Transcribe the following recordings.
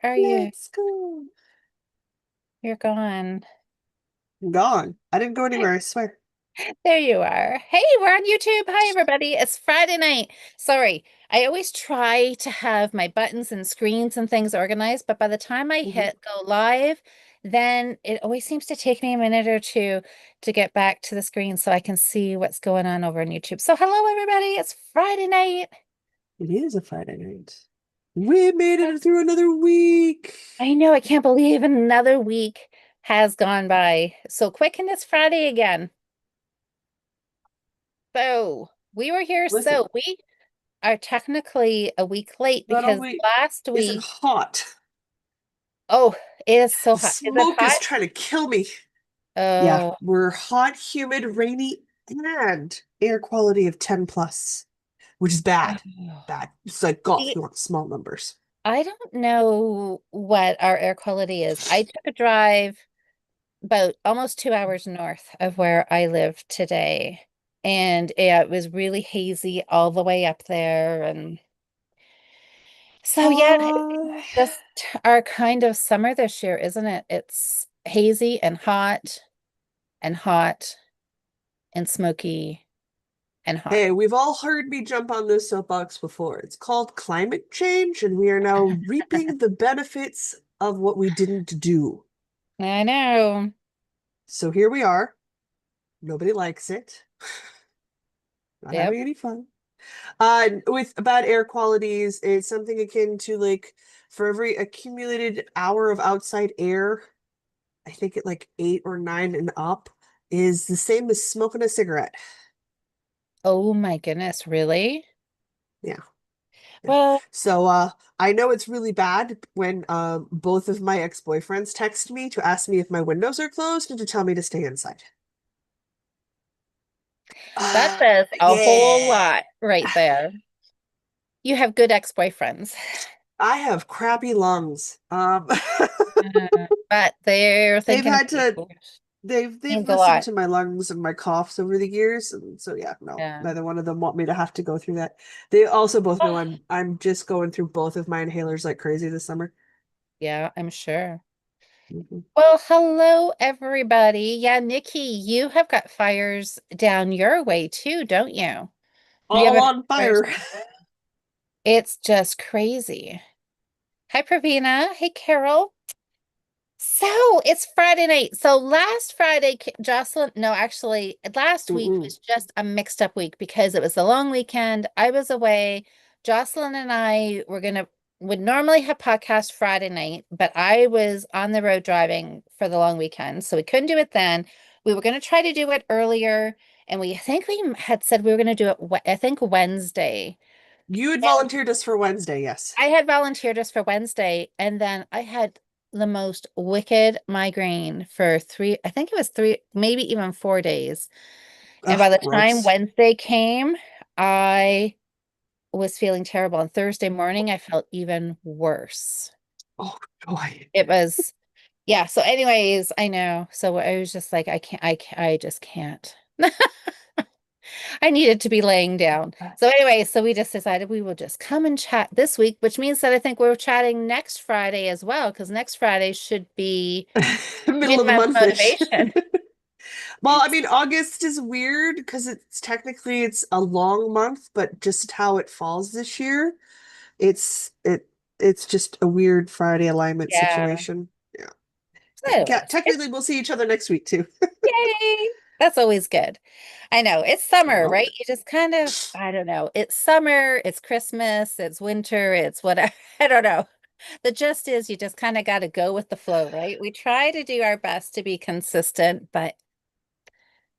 are you? Let's go. You're gone. I'm gone. I didn't go anywhere, I swear. There you are. Hey, we're on YouTube. Hi, everybody. It's Friday night. Sorry, I always try to have my buttons and screens and things organized, but by the time I Mhm. hit go live, then it always seems to take me a minute or two to get back to the screen so I can see what's going on over on YouTube. So, hello, everybody. It's Friday night. It is a Friday night. We made it through another week. I know, I can't believe another week has gone by so quick, and it's Friday again. So we were here. Listen, So we are technically a week late not because only last is it week, hot, oh, it is so the hot. Is it smoke is hot? trying to kill me. Yeah, Oh, we're hot, humid, rainy, and air quality of 10 plus, which is bad. oh. Bad. It's like golf, See, we want small numbers. I don't know what our air quality is. I took a drive about almost 2 hours north of where I live today. And yeah, it was really hazy all the way up there. And so, yeah, Uh, it's just our kind of summer this year, isn't it? It's hazy and hot and smoky and hot. Hey, we've all heard me jump on this soapbox before. It's called climate change, and we are now reaping the benefits of what we didn't do. I know. So here we are. Nobody likes it. Not Yep. having any fun. With bad air qualities, it's something akin to like for every accumulated hour of outside air, I think at like 8 or 9 and up, is the same as smoking a cigarette. Oh my goodness, really? Yeah. Yeah. Well, So I know it's really bad when both of my ex-boyfriends text me to ask me if my windows are closed and to tell me to stay inside. that Uh, says a whole yeah. lot right there. You have good ex-boyfriends. I have crappy lungs. But they're They've thinking of had you. to they've Means a listened lot. to my lungs and my coughs over the years, and so yeah, no, Yeah. neither one of them want me to have to go through that. They also both know Oh, I'm just going through both of my inhalers like crazy this summer. yeah, I'm sure. Mhm. Well, hello everybody. Yeah, Nikki, you have got fires down your way too, don't you? You All haven't had on fires. fire. It's just crazy. Hi, Pravina. Hey, Carol. So it's Friday night. So last Friday, Jocelyn, no, actually, last week Mm-mm. was just a mixed up week because it was a long weekend. I was away. Jocelyn and I would normally have podcast Friday night, but I was on the road driving for the long weekend. So we couldn't do it then. We were going to try to do it earlier. And I think we had said we were going to do it, I think Wednesday. You had volunteered us for Wednesday, yes. I had volunteered just for Wednesday, and then I had the most wicked migraine for I think it was three, maybe even 4 days. And by Ugh, the time gross. Wednesday came, I was feeling terrible. And Thursday morning, I felt even worse. Oh joy. It was, yeah. So, anyways, I know. So I was just like, I just can't. I needed to be laying down. So anyway, so we just decided we will just come and chat this week, which means that I think we're chatting next Friday as well, because next Friday should be Middle of the mid-month month-ish. motivation. Well, I mean, August is weird because it's a long month, but just how it falls this year, it's it it's just a weird Friday alignment Yeah. situation. Yeah. So Yeah, anyways, technically we'll see each other next week too. yay. That's always good. I know it's I summer, know. right? You just kind of, I don't know. It's summer, it's Christmas, it's winter, it's whatever. I don't know. The gist is you just kind of got to go with the flow, right? We try to do our best to be consistent, but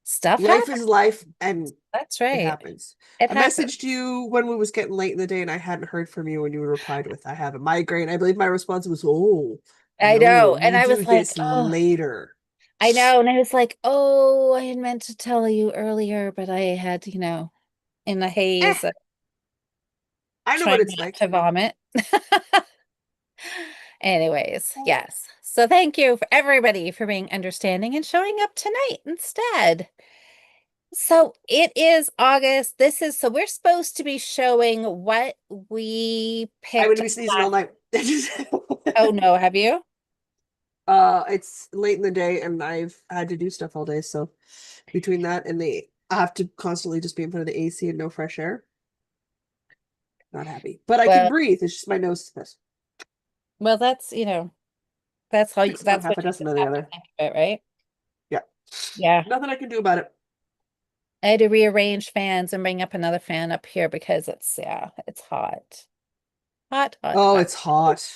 stuff Life happens. is life and That's it right. happens. It I happens. messaged you when we was getting late in the day and I hadn't heard from you and you replied with, I have a migraine. I believe my response was, oh, I no, know. And we'll I do was like, this oh, later. I know. And I was like, oh, I had meant to tell you earlier, but I had, in the Eh, haze, I know what trying it's not like. to vomit. Anyways, yes. So thank you for everybody for being understanding and showing up tonight instead. So it is August. So we're supposed to be showing what we I'm picked gonna be sneezing all last. night. Oh no, have you? It's late in the day and I've had to do stuff all day, so between that and I have to constantly just be in front of the AC and no fresh air. Not happy. But I can Well, breathe. It's just my nose is pissed. well, It's one that's half what a you dozen just of the have to other. think about, right? Yeah. Yeah. Nothing I can do about it. I had to rearrange fans and bring up another fan up here because it's hot. Hot, hot, Oh, hot. it's hot.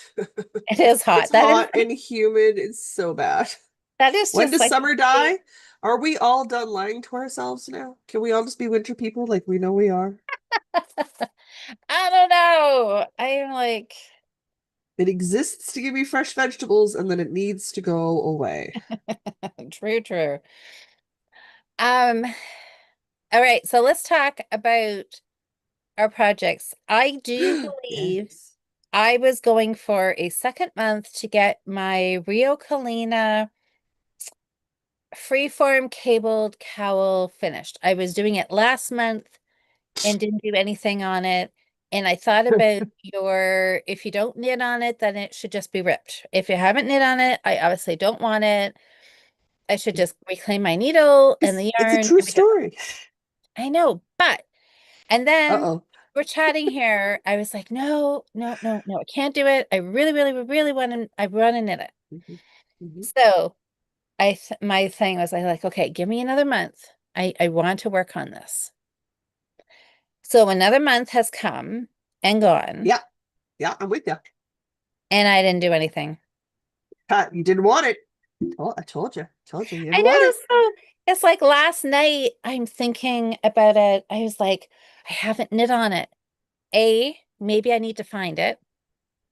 It is It's hot. hot and humid. It's so bad. That is When just does like summer die? Are we all done lying to ourselves now? Can we all just be winter people like we know we are? I don't know. I'm like, It exists to give you fresh vegetables and then it needs to go away. true, true. Um, all right, so let's talk about our projects. I do believe Yes. I was going for a second month to get my Rio Colina freeform cabled cowl finished. I was doing it last month and didn't do anything on it. And I thought about if you don't knit on it, then it should just be ripped. If you haven't knit on it, I obviously don't want it. I should just reclaim my needle and the It's a yarn true and be done. story. I know, and then Uh-oh. we're chatting here. I was like, no, no, no, no, I can't do it. I really, really, really want to knit it. Mhm. Mhm. So my thing was, I like, okay, give me another month. I want to work on this. So another month has come and gone, Yeah, yeah, I'm with you. and I didn't do anything. You didn't want it. I told you. Told you you I didn't want know. it. So it's like last night, I'm thinking about it. I was like, I haven't knit on it. A, maybe I need to find it.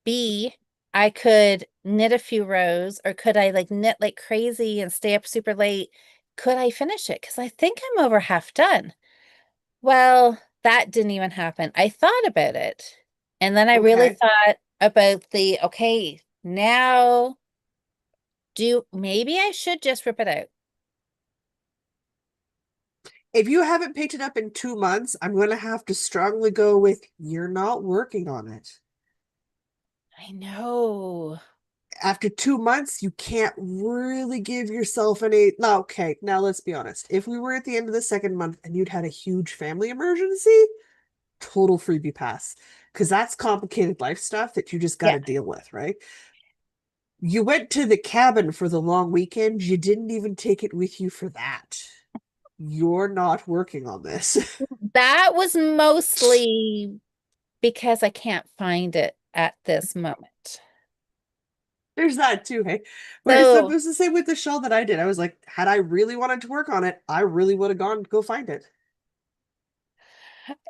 B, I could knit a few rows, or could I like knit like crazy and stay up super late? Could I finish it? Because I think I'm over half done. Well, that didn't even happen. I thought about it. And then I really Okay. thought about okay, now maybe I should just rip it out. If you haven't picked it up in 2 months, I'm going to have to strongly go with you're not working on it. I know. After 2 months, you can't really give yourself any. No, okay, now let's be honest. If we were at the end of the second month and you'd had a huge family emergency, total freebie pass. Because that's complicated life stuff that you just got Yeah. to deal with, right? You went to the cabin for the long weekend. You didn't even take it with you for that. You're not working on this. That was mostly because I can't find it at this moment. There's that too, hey. Whereas it So, was the same with the shawl that I did. I was like, had I really wanted to work on it, I really would have gone to go find it.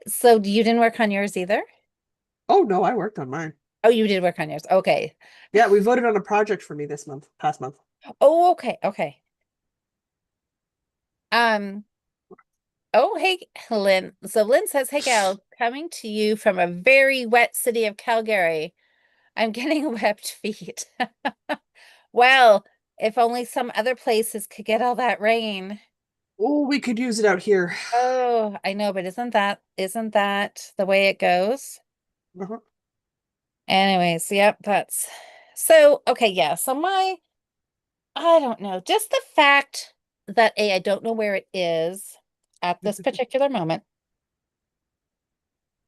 so you didn't work on yours either? Oh no, I worked on mine. Oh, you did work on yours. Okay. Yeah, we voted on a project for me this month, past month. Oh, okay. Okay. Um, oh, hey, Lynn. So Lynn says, hey, gal, coming to you from a very wet city of Calgary. I'm getting webbed feet. Well, if only some other places could get all that rain. Oh, we could use it out here. Oh, I know, but isn't that the way it goes? Uh-huh. Anyways, yep, that's so okay, yeah. So I don't know, just the fact that I don't know where it is at this particular moment.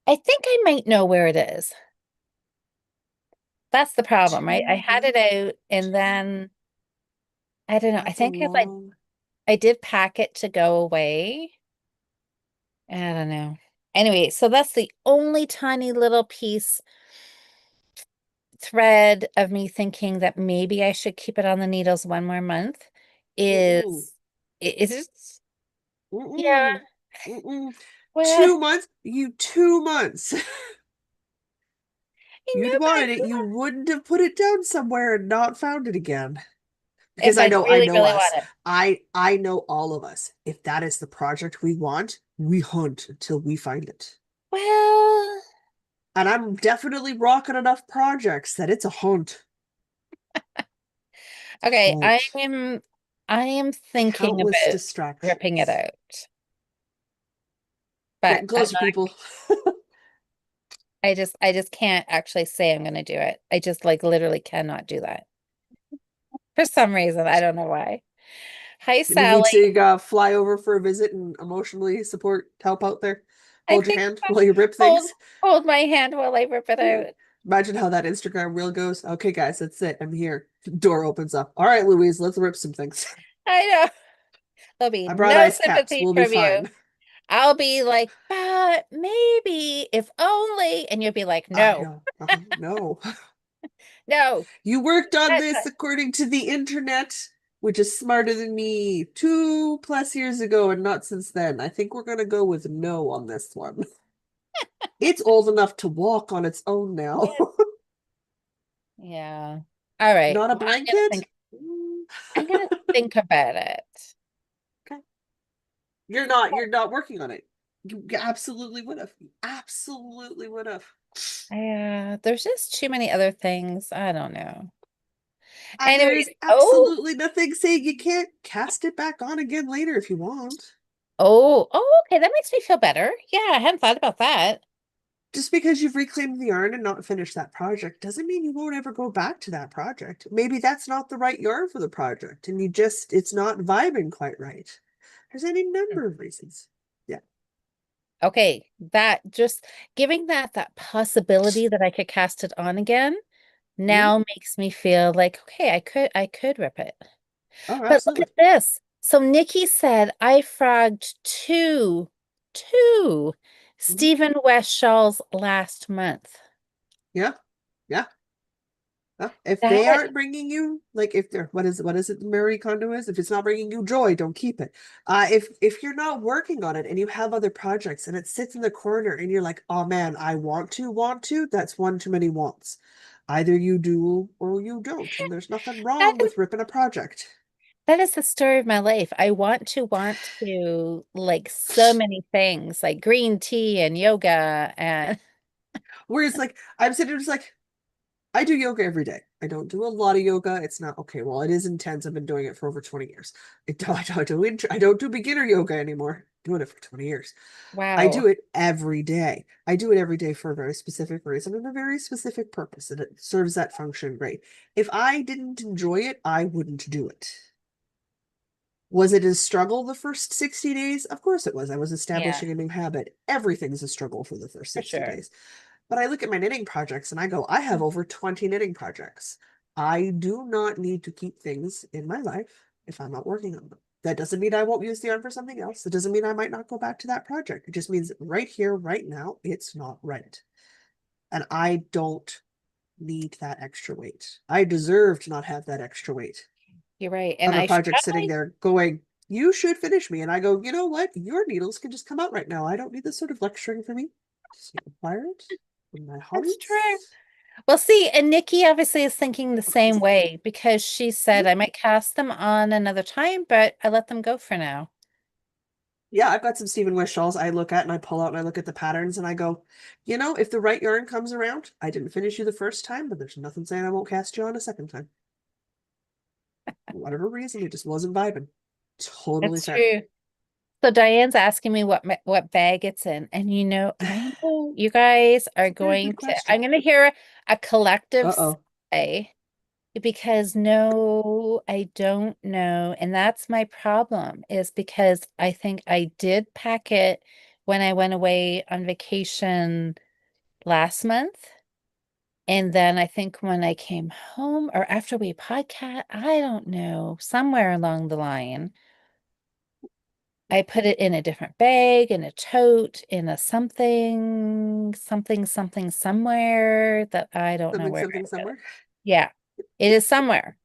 I think I might know where it is. That's the problem, right? I 2 had it months. out and then I don't know. I That's a think if long. I did pack it to go away. I don't know. Anyway, so that's the only tiny little piece thread of me thinking that maybe I should keep it on the needles one more month Mm-mm. is is it yeah, Mm-mm. Mm-mm. well, 2 months? You 2 months. I You'd know, but wanted it. You wouldn't have put it down somewhere and not found it again. Because if I I really, know really us. want it. I know all of us. If that is the project we want, we hunt until we find it. Well, And I'm definitely rocking enough projects that it's a hunt. okay, Hunt. I am thinking Countless about ripping it distractions. out. but Getting I'm closer, not, people. I just can't actually say I'm going to do it. I just like literally cannot do that for some reason. I don't know why. Hi, You need me Sally. to fly over for a visit and emotionally support, help out there? I Hold your think hand so. while you rip hold things? hold my hand while I rip it Yeah. out. Imagine how that Instagram reel goes. Okay, guys, that's it. I'm here. Door opens up. All right, Louise, let's rip some things. I know. There'll be I brought no ice caps. sympathy We'll be from you. fine. I'll be like, but maybe if only, and you'll be like, I no, know. No. no. You worked on That this according to the internet, which is smarter than me 2+ years ago and not since then. I think we're going to go with no on this one. It's old enough to walk on its own now. yeah. All right. Not a Well, blanket? Mm, I'm gonna think about it. okay. You're not working on it. You absolutely would have. You absolutely would have. Yeah, there's just too many other things. I don't know. And there Anyways, is oh, absolutely nothing saying you can't cast it back on again later if you want. okay, that makes me feel better. Yeah, I hadn't thought about that. Just because you've reclaimed the yarn and not finished that project doesn't mean you won't ever go back to that project. Maybe that's not the right yarn for the project and it's not vibing quite right. There's any number of reasons. Yeah. Okay, that just giving that possibility that I could cast it on again Mhm. now makes me feel like, okay, I could rip it. Oh, But look absolutely. at this. So Nikki said I frogged two Mhm. Stephen West shawls last month. Yeah. Yeah. If they That aren't bringing you, like if they're what is it the Marie Kondo is? If it's not bringing you joy, don't keep it. If you're not working on it and you have other projects and it sits in the corner and you're like, oh man, I want to, that's one too many wants. Either you do or you don't, and there's nothing that wrong is with ripping a project. that is the story of my life. I want to like so many things, like green tea and yoga and Whereas like I'm sitting just like I do yoga every day. I don't do a lot of yoga. It's not okay. Well, it is intense. I've been doing it for over 20 years. I don't do beginner yoga anymore. Doing it for 20 years. I wow. do it every day. I do it every day for a very specific reason and a very specific purpose, and it serves that function great. If I didn't enjoy it, I wouldn't do it. Was it a struggle the first 60 days? Of course it was. I was Yeah, establishing a new habit. Everything's a struggle for the first for 60 sure. days. But I look at my knitting projects and I go, I have over 20 knitting projects. I do not need to keep things in my life if I'm not working on them. That doesn't mean I won't use the yarn for something else. It doesn't mean I might not go back to that project. It just means right here, right now, it's not right. And I don't need that extra weight. I deserve to not have that extra weight You're right. And of a I should project sitting probably, there going, you should finish me. And I go, you know what? Your needles can just come out right now. I don't need this sort of lecturing for me. Just require it from my that's true. hobbies. Well, see, and Nikki obviously is thinking the same way because she said I might cast them on another time, but I let them go for now. Yeah, I've got some Stephen Wish shawls I look at and I pull out and I look at the patterns and I go, if the right yarn comes around, I didn't finish you the first time, but there's nothing saying I won't cast you on a second time. For whatever reason, it just wasn't vibing. Totally That's fair. true. So Diane's asking me what bag it's in, and I know you guys are It's a very good going to. question. I'm going to hear a collective Uh-oh. say because no, I don't know, and that's my problem. Is because I think I did pack it when I went away on vacation last month. And then I think when I came home or after we podcast, I don't know, somewhere along the line, I put it in a different bag, in a tote, in a something somewhere that I don't know Something, where I something, put it. somewhere. Yeah, it is somewhere.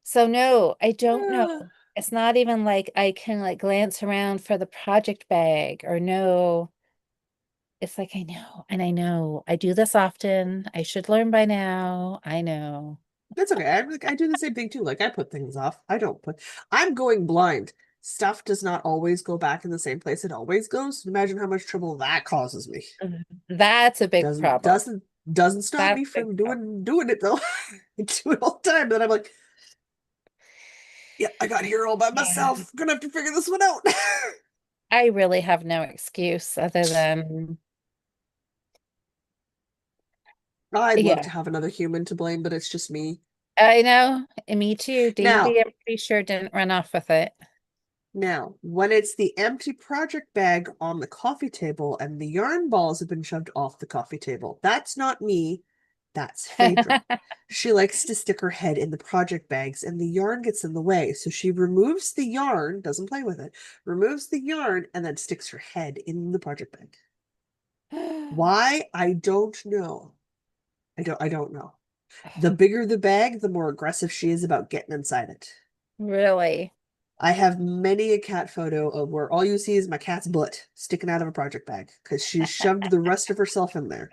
So no, I don't know. Uh, It's not even like I can like glance around for the project bag or no. It's like I know, and I know I do this often. I should learn by now. I know. that's okay. I do the same thing too. Like I put things off. I'm going blind. Stuff does not always go back in the same place it always goes. Imagine how much trouble that causes me. That's a big Doesn't problem. doesn't doesn't stop That's me a big from problem. doing it though. I do it all the time. But then I'm like, yeah, I got here all by Yeah. myself. I'm gonna have to figure this one out. I really have no excuse other than, I'd love to yeah, have another human to blame, but it's just me. I know. And me too. Now, Davey, I'm pretty sure didn't run off with it. now, when it's the empty project bag on the coffee table and the yarn balls have been shoved off the coffee table, that's not me. That's Phaedra. She likes to stick her head in the project bags and the yarn gets in the way. So she removes the yarn, doesn't play with it, removes the yarn, and then sticks her head in the project bag. Why? I don't know. I don't know. The bigger the bag, the more aggressive she is about getting inside it. Really? I have many a cat photo of where all you see is my cat's butt sticking out of a project bag because she's shoved the rest of herself in there,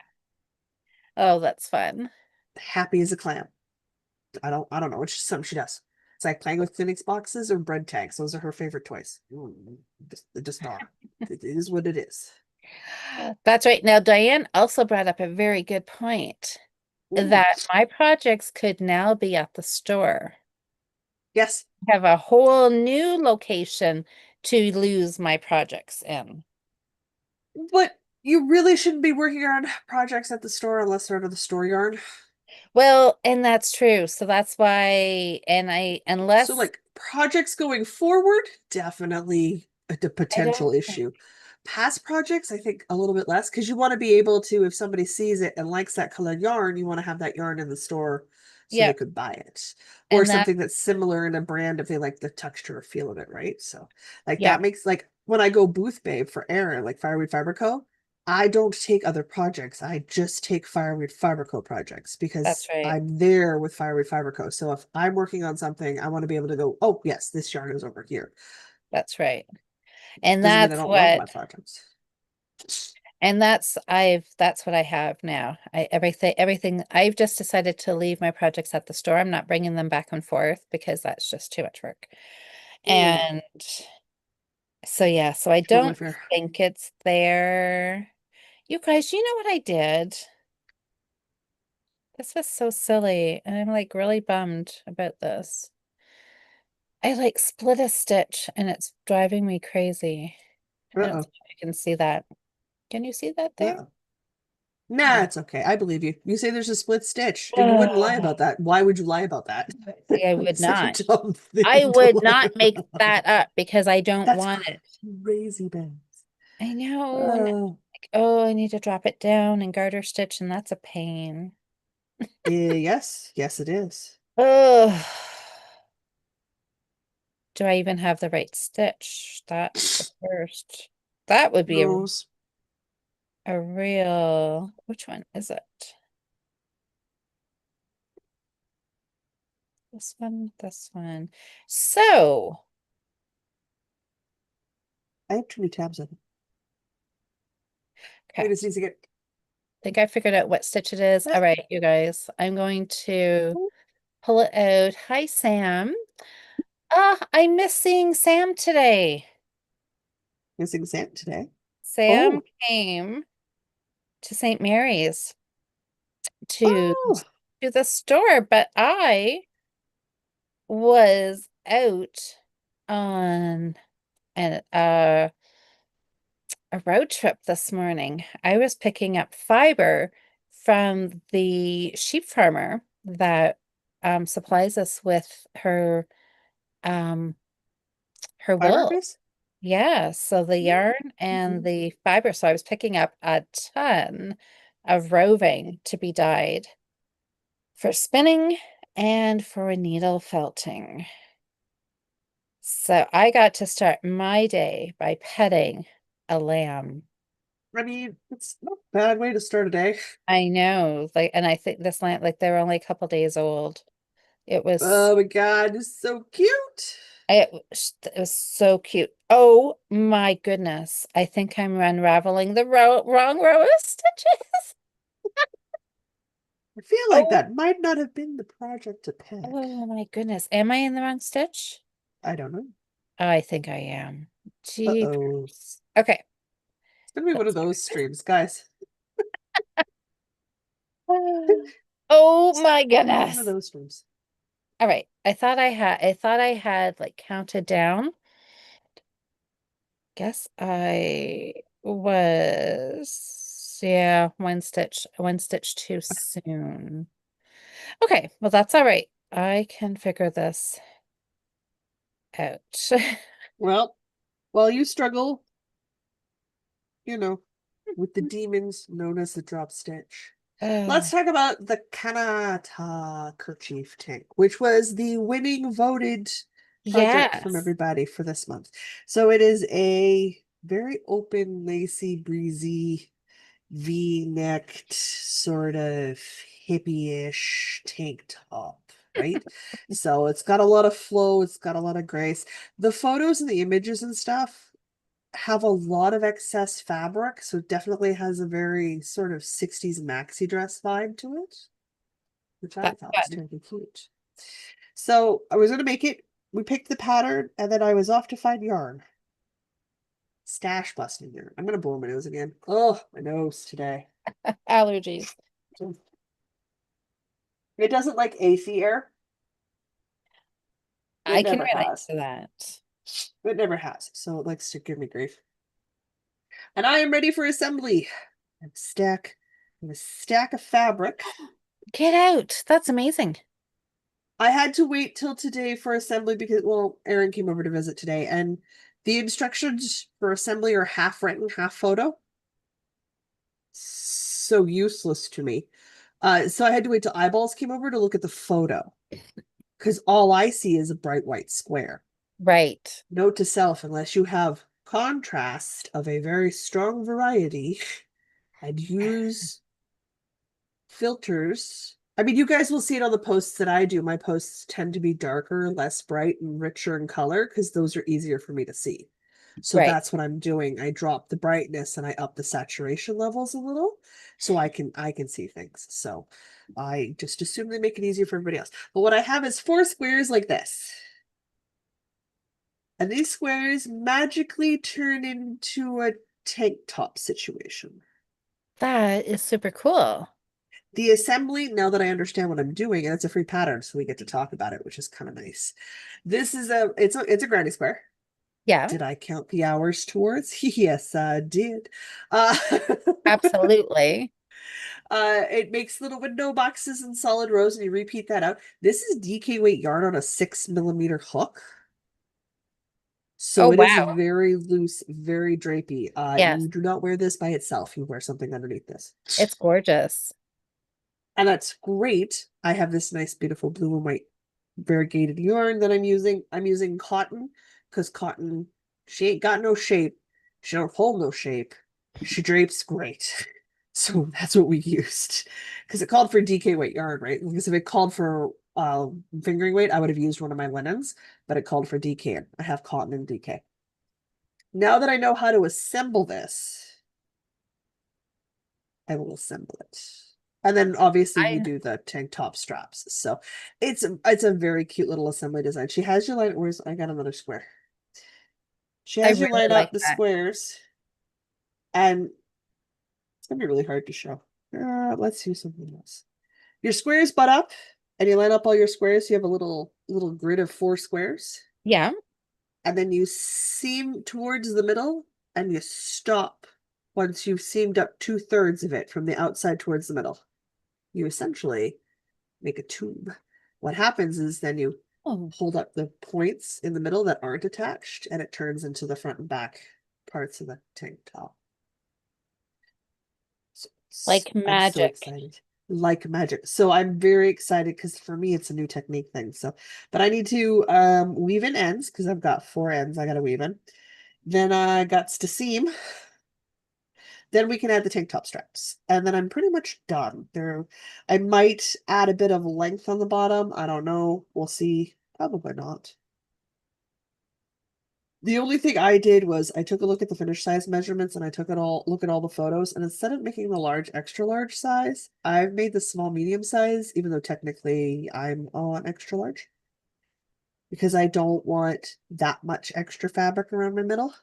Oh, that's fun. happy as a clam. I don't know. It's just something she does. It's like playing with Kleenex boxes or bread tags. Those are her favorite toys. Just are. It is what it is. That's right. Now, Diane also brought up a very good point Ooh. that my projects could now be at the store. Yes, Have a whole new location to lose my projects in. but you really shouldn't be working on projects at the store unless they're out of the store yarn. Well, and that's true. So that's why, and So, unless like projects going forward, definitely the I don't potential think, issue. Past projects, I think a little bit less because you want to be able to, if somebody sees it and likes that colored yarn, you want to have that yarn in the store so they yep. could buy it. Or And that, something that's similar in a brand if they like the texture or feel of it, right? So, like that yep, makes like when I go booth babe for Aaron, like Fireweed Fiber Co. I don't take other projects. I just take Fireweed Fiber Co. projects that's because right. I'm there with Fireweed Fiber Co. So if I'm working on something, I want to be able to go, oh, yes, this yarn is over here. That's right. And Doesn't mean I that's don't love my what, projects. and that's what I have now. Everything I've just decided to leave my projects at the store. I'm not bringing them back and forth because that's just too much work. Mm, And so yeah, so I totally don't fair. think it's there. You guys, you know what I did? This was so silly, and I'm like really bummed about this. I like split a stitch and it's driving me crazy. I don't Uh-oh. think you can see that. Can you see that there? Uh-oh. Nah, No. it's okay. I believe you. You say there's a split stitch, and you wouldn't lie Oh, about that. Why would you lie about that? see, I would Such a not. dumb I thing to would lie not make about. that up because I don't That's want it. crazy, Ben. I know. And Uh, like, oh, I need to drop it down and garter stitch, and that's a pain. yes, yes, it is. Oh, do I even have the right stitch? That's the first. That would be Knows. a real, which one is it? This one, this one. So, I have too many tabs open. okay. Maybe this needs to get. Think I figured out what stitch it is. All right, you guys. I'm going to pull it out. Hi, Sam. Ah, I miss seeing Sam today. Missing sand today. Sam Oh, came to St. Mary's to oh, to the store, but I was out on an a road trip this morning. I was picking up fiber from the sheep farmer that supplies us with um her fiber wool. base? Yeah, so the yarn and Mhm. the fiber. So I was picking up a ton of roving to be dyed for spinning and for needle felting. So I got to start my day by petting a lamb. I mean, it's not a bad way to start a day. I know, like, and I think this lamp, like, they're only a couple days old. It was, Oh my God, it's so cute. it was so cute. Oh my goodness. I think I'm unraveling the wrong row of stitches. I feel like Oh, that might not have been the project to pick. oh my goodness. Am I in the wrong stitch? I don't know. Oh, I think I am. Uh-oh. Jeepers. Okay. It's gonna be one of That's those streams, guys. Oh It's my gonna be one of goodness. those streams. All right. I thought I had like counted down. Guess I was, yeah, one stitch too soon. Okay, well, that's all right. I can figure this out. Well, while you struggle, you know, with the demons known as the drop stitch. Uh, Let's talk about the Kanata kerchief tank, which was the winning voted project from yes, everybody for this month. So it is a very open, lacy, breezy, V-necked, sort of hippie-ish tank top, right? So it's got a lot of flow, it's got a lot of grace. The photos and the images and stuff have a lot of excess fabric, so it definitely has a very sort of 60s maxi dress vibe to it, which I that's thought was good. terribly cute. So I was going to make it. We picked the pattern, and then I was off to find yarn. Stash busting yarn. I'm going to blow my nose again. Oh, my nose today. Allergies. It doesn't like AC air. It I can never relate has. to that. It never has. So it likes to give me grief. And I am ready for assembly. I have a stack of fabric. Get out. That's amazing. I had to wait till today for assembly because, well, Erin came over to visit today, and the instructions for assembly are half written, half photo. So useless to me. So I had to wait till eyeballs came over to look at the photo because all I see is a bright white square. Right. Note to self, unless you have contrast of a very strong variety, I'd use filters. I mean, you guys will see it on the posts that I do. My posts tend to be darker, less bright, and richer in color because those are easier for me to see. So Right. that's what I'm doing. I drop the brightness and I up the saturation levels a little so I can see things. So I just assume they make it easier for everybody else. But what I have is 4 squares like this. And these squares magically turn into a tank top situation. That is super cool. The assembly, now that I understand what I'm doing, and it's a free pattern, so we get to talk about it, which is kind of nice. This is a granny square. Yeah, Did I count the hours towards? Yes, I did. Uh, absolutely. it makes little window boxes in solid rows, and you repeat that out. This is DK weight yarn on a 6 millimeter hook. Oh, So it is wow. very loose, very drapey. Yes, You do not wear this by itself. You wear something underneath this. it's gorgeous. And that's great. I have this nice, beautiful blue and white variegated yarn that I'm using. I'm using cotton because cotton, she ain't got no shape. She don't hold no shape. She drapes great. So that's what we used. Because it called for DK weight yarn, right? Because if it called for fingering weight, I would have used one of my linens, but it called for DK. I have cotton and DK. Now that I know how to assemble this, I will assemble it. And then obviously we I do the tank top straps. So it's a very cute little assembly design. She has your line. Where's I got another square. She I has you really line up like the that. squares, and it's gonna be really hard to show. Let's do something else. Your squares butt up, and you line up all your squares. You have a little grid of 4 squares, Yeah. and then you seam towards the middle, and you stop once you've seamed up 2/3 of it from the outside towards the middle. You essentially make a tube. What happens is then you Oh, hold up the points in the middle that aren't attached, and it turns into the front and back parts of the tank top. like I'm so magic. excited. Like magic. So I'm very excited because for me it's a new technique thing. So, but I need to weave in ends because I've got 4 ends I gotta weave in. Then I got to seam. Then we can add the tank top straps. And then I'm pretty much done. I might add a bit of length on the bottom. I don't know. We'll see. Probably not. The only thing I did was I took a look at the finished size measurements and I took it all look at all the photos, and instead of making the large extra large size, I've made the small medium size, even though technically I'm on extra large because I don't want that much extra fabric around my middle.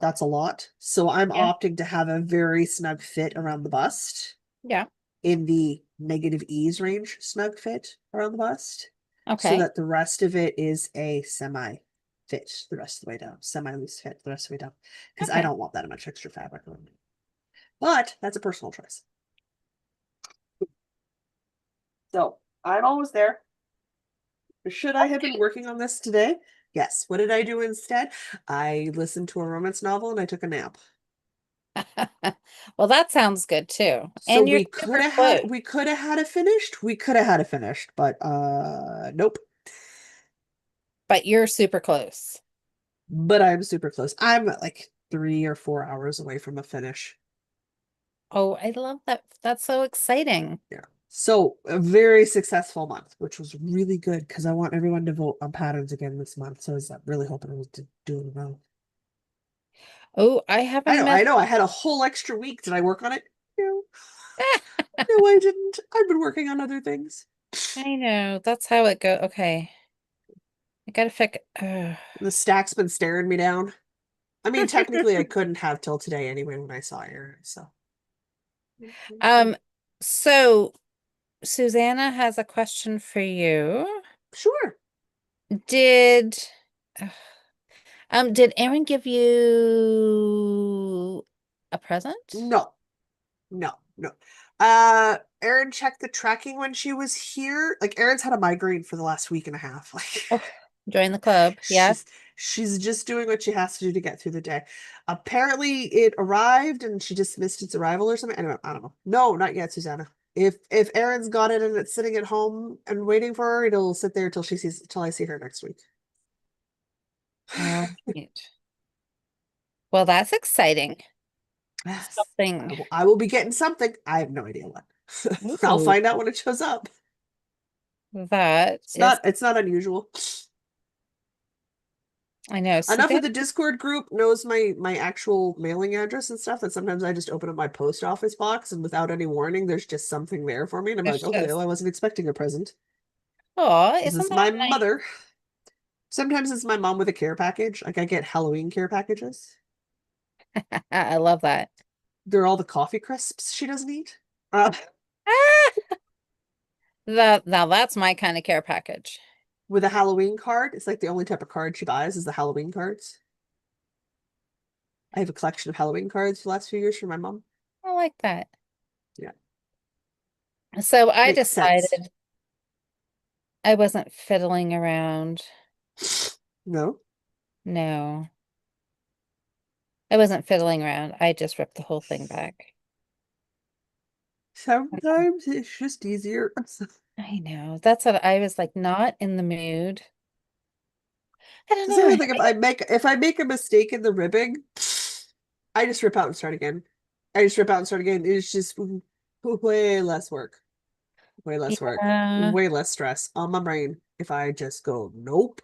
That's a lot. So I'm Yeah. opting to have a very snug fit around the bust Yeah. in the negative ease range snug fit around the bust so Okay. that the rest of it is a semi fit the rest of the way down, semi-loose fit the rest of the way down, because I Okay. don't want that much extra fabric on me. But that's a personal choice. So I'm always there. Should I have been working on this today? Yes. What did I do instead? I listened to a romance novel and I took a nap. Well, that sounds good too. So And you're super close, we could have had it finished. We could have had it finished, but nope. but you're super close. But I'm super close. I'm like 3 or 4 hours away from a finish. Oh, I love that. That's so exciting. Yeah. So a very successful month, which was really good because I want everyone to vote on patterns again this month. So I'm really hoping I was doing well. Oh, I haven't I met. know. I had a whole extra week. Did I work on it? No. No, I didn't. I've been working on other things. I know. That's how it go. Okay. I gotta fix. The stack's been staring me down. I mean, technically, I couldn't have till today anyway when I saw Aaron. So, Um, so Susanna has a question for you. sure. Did did Aaron give you a present? No, no. Erin checked the tracking when she was here. Like, Erin's had a migraine for the last week and a half. Like, Oh, join the club. Yeah. she's she's just doing what she has to do to get through the day. Apparently, it arrived and she just missed its arrival or something. Anyway, I don't know. No, not yet, Susanna. If Erin's got it and it's sitting at home and waiting for her, it'll sit there till I see her next week. All right. Well, that's exciting. Yes, Something. I will be getting something. I have no idea what. I'll Ooh, find out when it shows up. that is, It's not unusual. I know, Enough Suzanne. of the Discord group knows my actual mailing address and stuff that sometimes I just open up my post office box and without any warning, there's just something there for me. And I'm like, It's oh, well, just, I wasn't expecting a present. oh, This isn't is my that nice? mother. Sometimes it's my mom with a care package. Like I get Halloween care packages. I love that. They're all the coffee crisps she doesn't eat. Uh, Ah, that now that's my kind of care package. with a Halloween card. It's like the only type of card she buys is the Halloween cards. I have a collection of Halloween cards for the last few years for my mom. I like that. Yeah, So I makes sense. decided I wasn't fiddling around. No, No, I wasn't fiddling around. I just ripped the whole thing back. sometimes it's just easier. I know. That's what I was like, not in the mood. I don't The same know. thing if I make a mistake in the ribbing, I just rip out and start again. I just rip out and start again. It's just way less work. Way less work. Yeah. Way less stress on my brain if I just go, nope,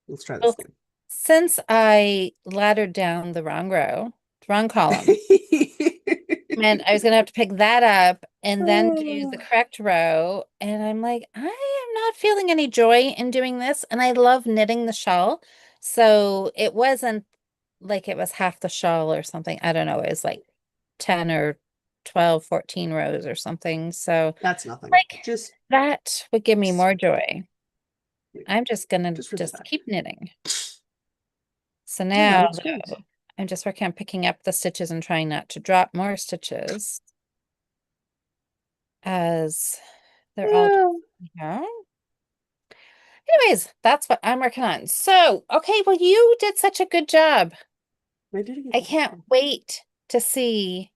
let's try this Well, again. since I laddered down the wrong row, wrong column, and I was gonna have to pick that up and then do the correct row. And I'm like, I am not feeling any joy in doing this. And I love knitting the shawl. So it wasn't like it was half the shawl or something. I don't know. It was like 10 or 12, 14 rows or something. So That's nothing. like that would give me more joy. I'm just gonna Just rip it just back. keep knitting. So Yeah, that now looks great. though, I'm just working on picking up the stitches and trying not to drop more stitches as they're all Yeah, yeah. Anyways, that's what I'm working on. So, okay, well, you did such a good job. I did a good I job. can't wait to see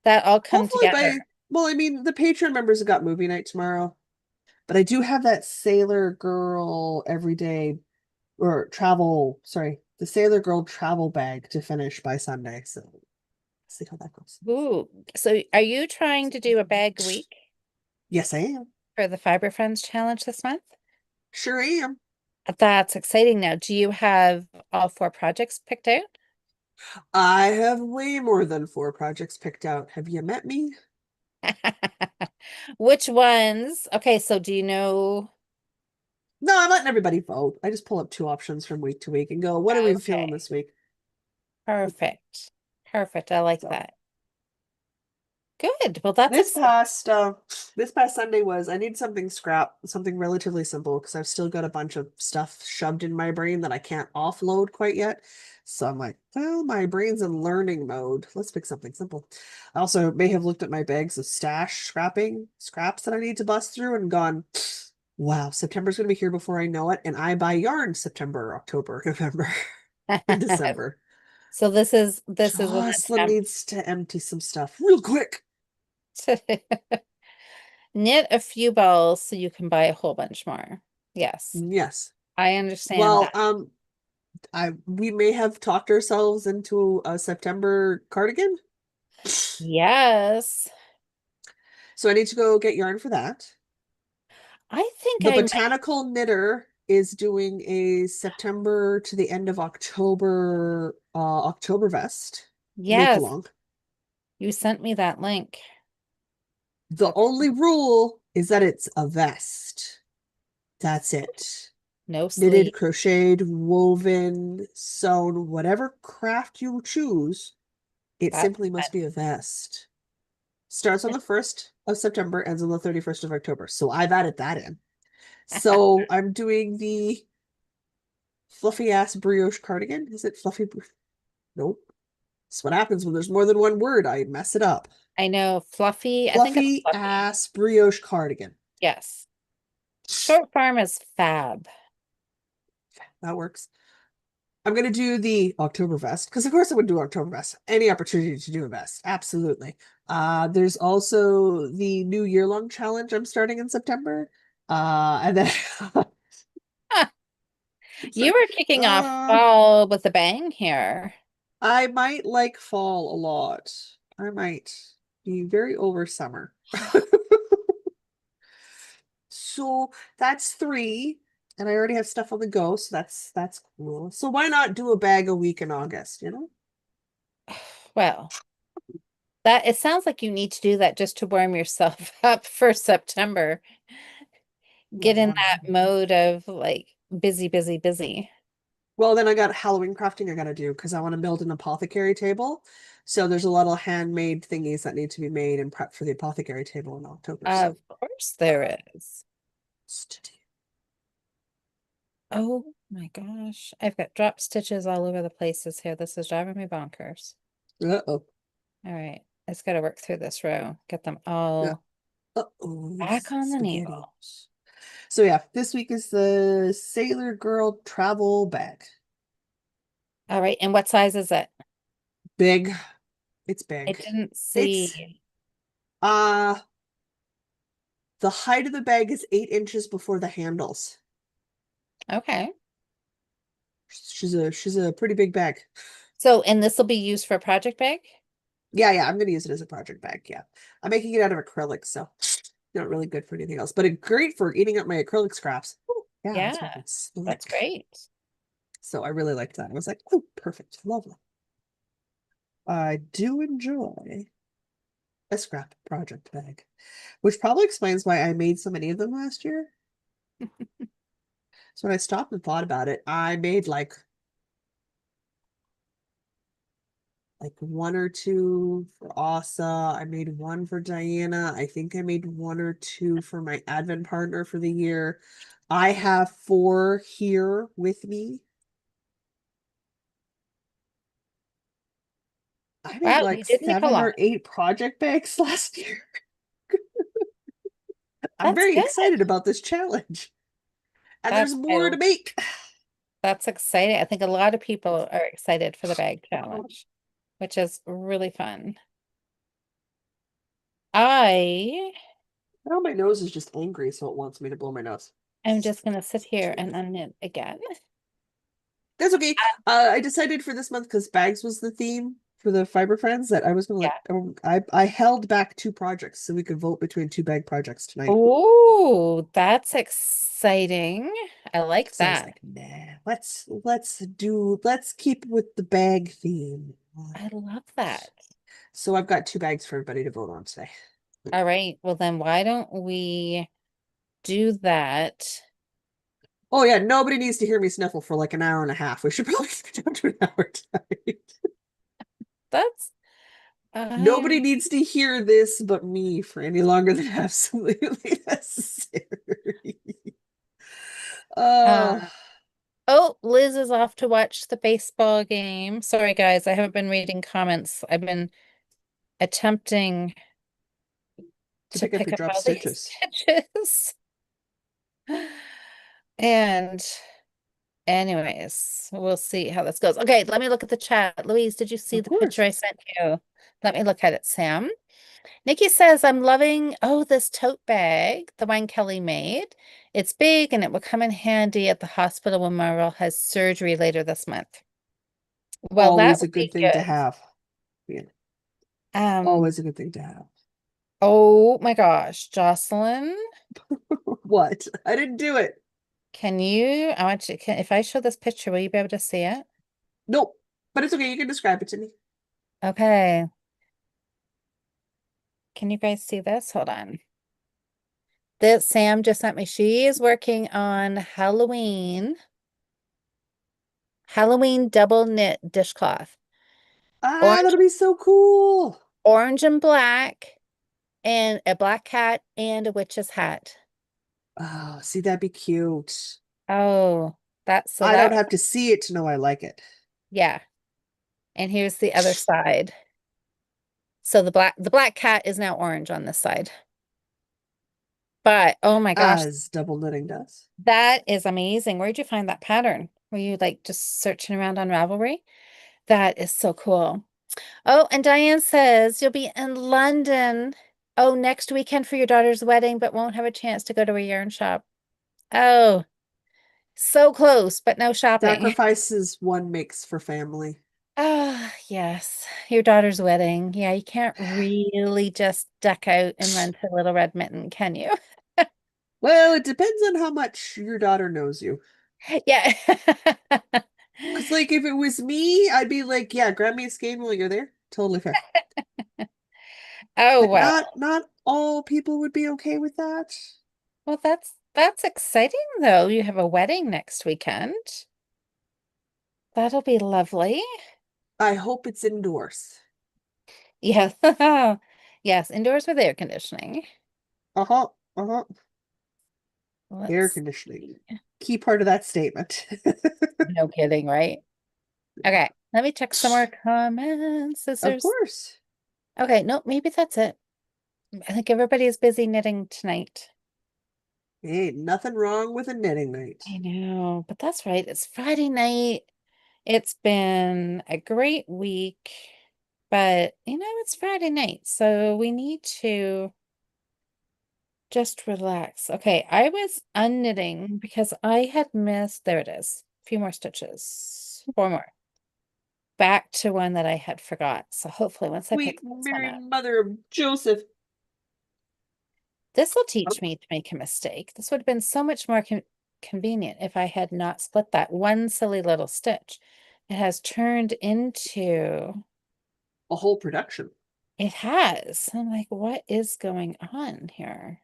that all come Hopefully together. by well, I mean the Patreon members have got movie night tomorrow, but I do have that Sailor Girl everyday or travel, sorry, the Sailor Girl travel bag to finish by Sunday. So see how that goes. Ooh, so are you trying to do a bag a week Yes, I am. for the Fiber Friends challenge this month? Sure am. That's exciting now. Do you have all 4 projects picked out? I have way more than 4 projects picked out. Have you met me? Which ones? Okay, so do you know? No, I'm letting everybody vote. I just pull up 2 options from week to week and go, what are we feeling Okay, this week? perfect. Perfect. I like So that. Good. Well, that's This exciting. past uh this past Sunday was I need something scrap, something relatively simple because I've still got a bunch of stuff shoved in my brain that I can't offload quite yet. So I'm like, well, my brain's in learning mode. Let's pick something simple. I also may have looked at my bags of scraps that I need to bust through and gone, wow, September's gonna be here before I know it. And I buy yarn September, October, November, and December. So this is when it's Jocelyn time needs to empty some stuff real quick. to knit a few balls so you can buy a whole bunch more. Yes, Yes. I understand Well, that. I we may have talked ourselves into a September cardigan. Yes. So I need to go get yarn for that. I think The I might. botanical knitter is doing a September to the end of October October vest make Yes, along. you sent me that link. The That's only rule is that it's a vest. That's it. no Knitted, sleep. crocheted, woven, sewn, whatever craft you choose, it That's simply must be a vest. Starts on the 1st of September, ends on the 31st of October. So I've added that in. fun. So I'm doing the fluffy ass brioche cardigan. Is it fluffy? Nope. That's what happens when there's more than one word. I mess it up. I know fluffy. I think it's Fluffy fluffy. ass brioche cardigan. Yes. Short form is fab. That works. I'm gonna do the October vest because of course I would do October vest. Any opportunity to do a vest, absolutely. There's also the new year-long challenge I'm starting in September. And then it's You like, were kicking off uh, fall with a bang here. I might like fall a lot. I might be very over summer. So that's three, and I already have stuff on the go, so that's cool. So why not do a bag a week in August, you know? Well, that it sounds like you need to do that just to warm yourself up for September. Get in Well, that mode of like busy, busy, busy. well, then I got Halloween crafting I gotta do because I want to build an apothecary table. So there's a lot of handmade thingies that need to be made and prepped for the apothecary table in October. So Of course there is. uh, Oh my gosh. I've got drop stitches all over the places here. This is driving me bonkers. uh-oh. All right. I just got to work through this row. Get them Yeah. all Uh-oh, back on the spaghetti. needle. So yeah, this week is the Sailor Girl travel bag. All right. And what size is it? Big. It's I big. didn't It's see. uh the height of the bag is 8 inches before the handles. Okay. She's a pretty big bag. So, and this will be used for a project bag? Yeah, yeah, I'm gonna use it as a project bag. Yeah. I'm making it out of acrylic, so not really good for anything else, but it's great for eating up my acrylic scraps. Ooh, yeah, that's Yeah, what it's like. that's great. So I really liked that. I was like, oh, perfect. Lovely. I do enjoy a scrap project bag, which probably explains why I made so many of them last year. So when I stopped and thought about it, I made like one or two for Asa. I made one for Diana. I think I made one or two for my advent partner for the year. I have four here with me. I made Wow, like you did make a 7 or 8 project bags last year. I'm That's very good. excited about this challenge. And there's That's more I to make. that's exciting. I think a lot of people are excited for the bag challenge, which is really fun. I Now my nose is just angry, so it wants me to blow my nose. am just gonna sit here and unknit again. That's okay. I decided for this month because bags was the theme for the Fiber Friends that I was gonna Yeah. I held back 2 projects so we could vote between 2 bag projects tonight. Oh, that's exciting. I like So I was that. like, nah, let's keep with the bag theme. I love that. So I've got 2 bags for everybody to vote on today. All right. Well, then why don't we do that? Oh yeah, nobody needs to hear me sniffle for like an hour and a half. We should probably get down to an hour tonight. That's Nobody Um, needs to hear this but me for any longer than absolutely necessary. uh, Uh, oh, Liz is off to watch the baseball game. Sorry, guys, I haven't been reading comments. I've been attempting to to pick up pick your up drop all these stitches. stitches. And anyways, we'll see how this goes. Okay, let me look at the chat. Louise, did you see Of the picture course. I sent you? Let me look at it, Sam. Nikki says, I'm loving, oh, this tote bag, the one Kelly made. It's big and it will come in handy at the hospital when Marvel has surgery later this month. Well, that Always a would good be thing to good. have. Yeah, Um, always a good thing to have. oh my gosh, Jocelyn, What? I didn't do it. can you, I want you, if I show this picture, will you be able to see it? Nope. But it's okay. You can describe it to me. Okay. Can you guys see this? Hold on. This Sam just sent me. She is working on Halloween double knit dishcloth. Ah, Orange, that'll be so cool. orange and black, and a black cat and a witch's hat. Oh, see, that'd be cute. Oh, that's so I don't that have to see it to know I like it. yeah. And here's the other side. So the black cat is now orange on this side. But oh my gosh, As double knitting does. that is amazing. Where'd you find that pattern? Were you like just searching around on Ravelry? That is so cool. Oh, and Diane says you'll be in London. Oh, next weekend for your daughter's wedding, but won't have a chance to go to a yarn shop. Oh, so close, but no shopping. Sacrifices one makes for family. Ah, yes. Your daughter's wedding. Yeah, you can't really just duck out and run to Little Red Mitten, can you? Well, it depends on how much your daughter knows you. Yeah. Because, like, if it was me, I'd be like, yeah, grab me a skein while you're there. Totally fair. Oh, But well. not all people would be okay with that. Well, that's exciting though. You have a wedding next weekend. That'll be lovely. I hope it's indoors. Yes. Yes, indoors with air conditioning. Uh-huh. Uh-huh. Air Let's conditioning. see. Key part of that statement. No kidding, right? Okay, let me check some more comments. Of Scissors. course. Okay, nope, maybe that's it. I think everybody is busy knitting tonight. Ain't nothing wrong with a knitting night. I know, but that's right. It's Friday night. It's been a great week, but it's Friday night, so we need to just relax. Okay, I was unknitting because I had missed, there it is, a few more stitches, four more, back to one that I had forgot. So hopefully once I Sweet pick this one Mary up, Mother of Joseph. this will teach me to make a mistake. This would have been so much more convenient if I had not split that one silly little stitch. It has turned into, A whole production. it has. I'm like, what is going on here?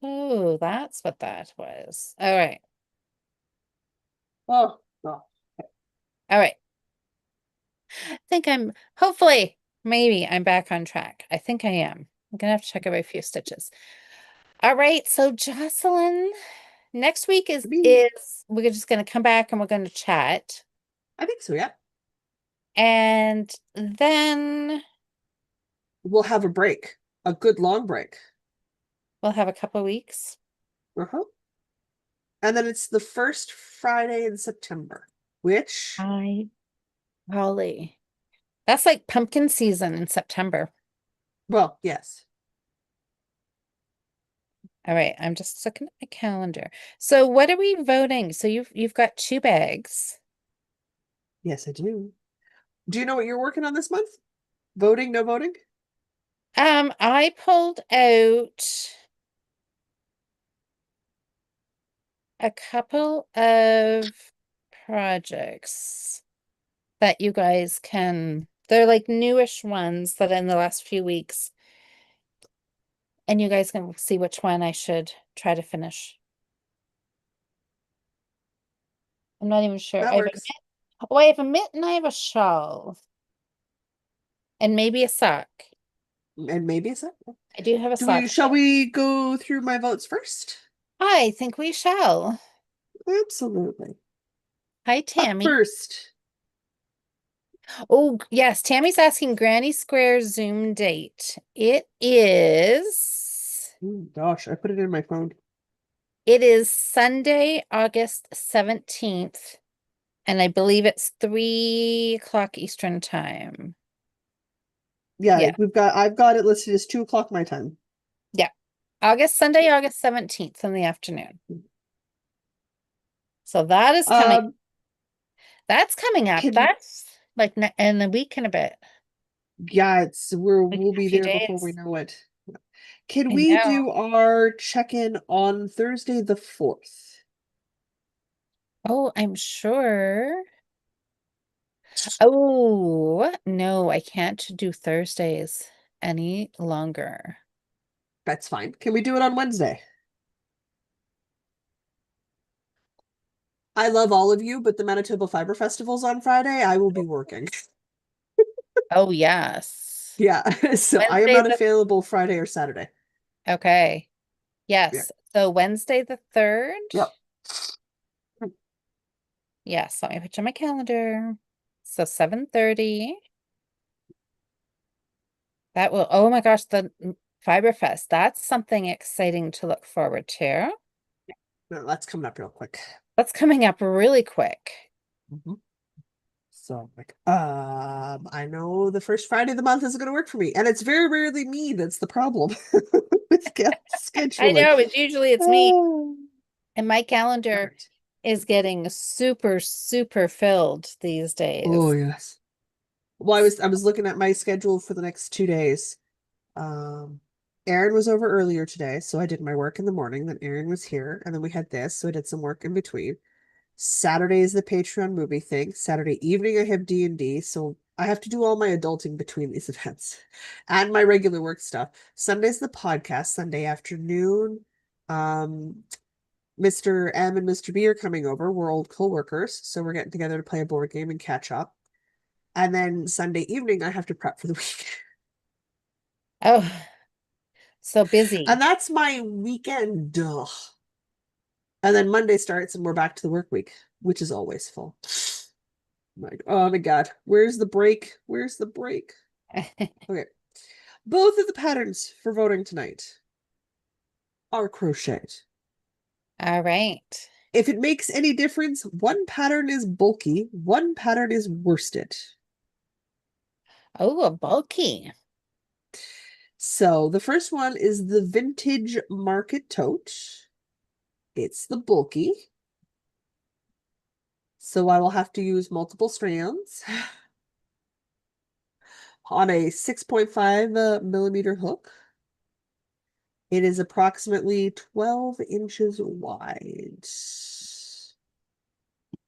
Oh, that's what that was. All right. Oh, oh. All right. I think hopefully, maybe I'm back on track. I think I am. I'm gonna have to check every few stitches. All right. So Jocelyn, next week is I mean, is we're just gonna come back and we're gonna chat. I think so, yeah. And then We'll have a break. A good long break. we'll have a couple weeks. Uh-huh. And then it's the first Friday in September, which, I Holly. That's like pumpkin season in September. well, yes. All right, I'm just looking at my calendar. So what are we voting? So you've got two bags. Yes, I do. Do you know what you're working on this month? Voting, no voting? I pulled out a couple of projects that you guys they're like newish ones that in the last few weeks, and you guys can see which one I should try to finish. I'm not even sure. That I have works. oh, I have a mitt and I have a shawl. And maybe a sock. And maybe a set. I do have a Do sock. shall we go through my votes first? I think we shall. Absolutely. Hi, Up Tammy. first. Oh, yes. Tammy's asking Granny Square Zoom date. Gosh, I put it in my phone. It is Sunday, August 17th, and I believe it's 3 o'clock Eastern time. Yeah, Yeah. I've got it listed as 2 o'clock my time. Yeah. Sunday, August 17th in the afternoon. So that is coming. Um, That's coming up. can That's like in a week and a bit. Yeah, Like we'll a be few there before we days. know it. Can I we know. do our check-in on Thursday the 4th? Oh, I'm sure. Oh, no, I can't do Thursdays any longer. That's fine. Can we do it on Wednesday? I love all of you, but the Manitoba Fiber Festival's on Friday. I will be working. Oh, yes. Yeah, so I am Wednesday not the available Friday or Saturday. Okay. Yeah. Yes. So Wednesday the 3rd. Yep. Yes, let me put you on my calendar. So 7:30. That will, oh my gosh, the Fiberfest. That's something exciting to look forward to. No, that's coming up real quick. That's coming up really quick. Mhm. So like, I know the first Friday of the month isn't going to work for me, and it's very rarely me that's the problem with I scheduling. know, it's me. Oh, And my all calendar right. is getting super, super filled these Oh days. yes. Well, I was looking at my schedule for the next 2 days. Um, Aaron was over earlier today, so I did my work in the morning. Then Aaron was here, and then we had this, so I did some work in between. Saturday is the Patreon movie thing. Saturday evening I have D&D, so I have to do all my adulting between these events and my regular work stuff. Sunday's the podcast, Sunday afternoon. Um, Mr. M and Mr. B are coming over. We're old co-workers, so we're getting together to play a board game and catch up. And then Sunday evening I have to prep for the week. Oh, so And busy. that's my weekend. Ugh. And then Monday starts and we're back to the work week, which is always full. Oh my God. Where's the break? Where's the break? Okay. Both of the patterns for voting tonight are crocheted. All right. If it makes any difference, one pattern is bulky, one pattern is worsted. Oh, a bulky. So the first one is the Vintage Market Tote. It's the bulky. So I will have to use multiple strands on a 6.5 millimeter hook. It is approximately 12 inches wide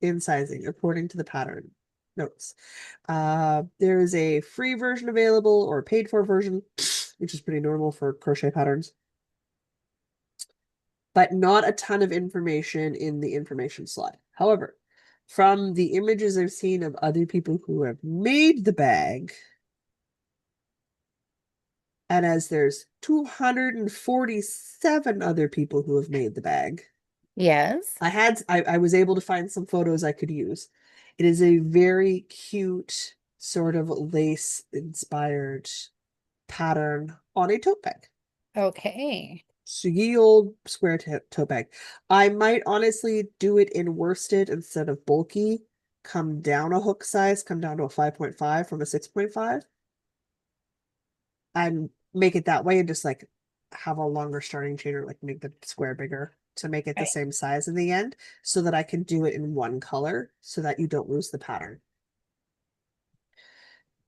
in sizing, according to the pattern notes. There is a free version available or a paid for version, which is pretty normal for crochet patterns, but not a ton of information in the information slide. However, from the images I've seen of other people who have made the bag, and as there's 247 other people who have made the bag, Yes. I was able to find some photos I could use. It is a very cute sort of lace inspired pattern on a tote bag. Okay. So ye old square tote bag. I might honestly do it in worsted instead of bulky. Come down a hook size, come down to a 5.5 from a 6.5, and make it that way and just like have a longer starting chain or like make the square bigger to make it the Right. same size in the end so that I can do it in one color so that you don't lose the pattern.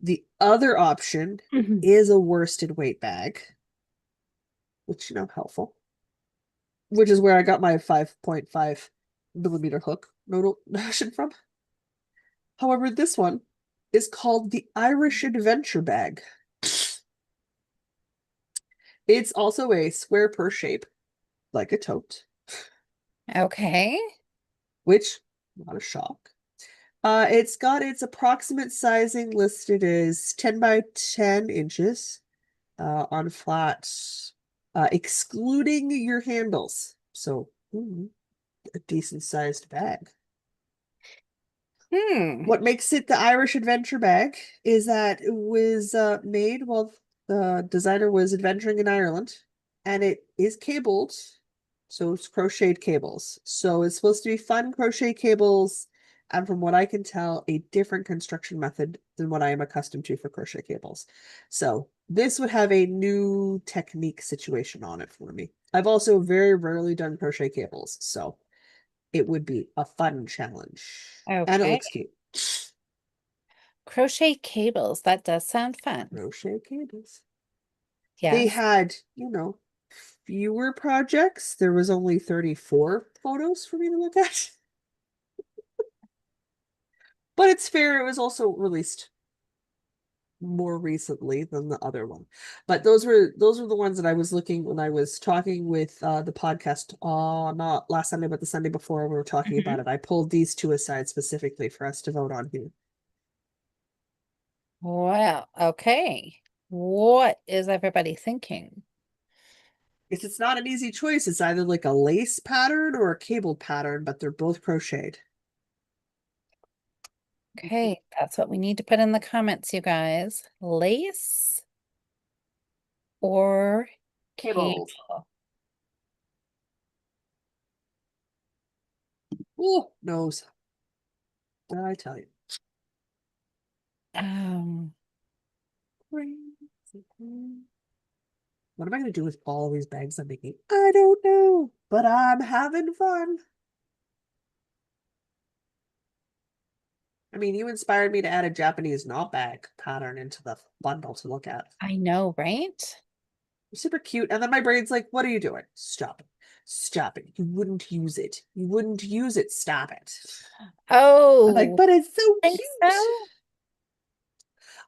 The other option Mhm. is a worsted weight bag, which helpful, which is where I got my 5.5 millimeter hook notion from. However, this one is called the Irish Adventure Bag. It's also a square purse shape, like a tote, Okay. which not a shock. It's got its approximate sizing listed as 10 by 10 inches on flat, excluding your handles. So, a decent sized bag. Hmm. What makes it the Irish Adventure bag is that it was made while the designer was adventuring in Ireland, and it is cabled, so it's crocheted cables. So it's supposed to be fun crochet cables, and from what I can tell, a different construction method than what I am accustomed to for crochet cables. So this would have a new technique situation on it for me. I've also very rarely done crochet cables, so it would be a fun challenge. And it Okay. looks cute. Crochet cables. That does sound fun. Crochet cables. They Yes. had, fewer projects. There was only 34 photos for me to look at. But it's fair, it was also released more recently than the other one. But those were the ones that I was looking when I was talking with the podcast not last Sunday, but the Sunday before we were talking Mhm. about it. I pulled these two aside specifically for us to vote on here. Well, okay. What is everybody thinking? It's not an easy choice. It's either like a lace pattern or a cable pattern, but they're both crocheted. Okay, that's what we need to put in the comments, you guys. Lace or Cables. cable? Oh, nose. Did I tell you? Um, Crazy. What am I going to do with all these bags I'm making? I don't know, but I'm having fun. I mean, you inspired me to add a Japanese knot bag pattern into the bundle to look at. I know, right? Super cute. And then my brain's like, what are you doing? Stop it. Stop it. You wouldn't use it. You wouldn't use it. Stop it. I'm like, Oh, but it's so think cute. so?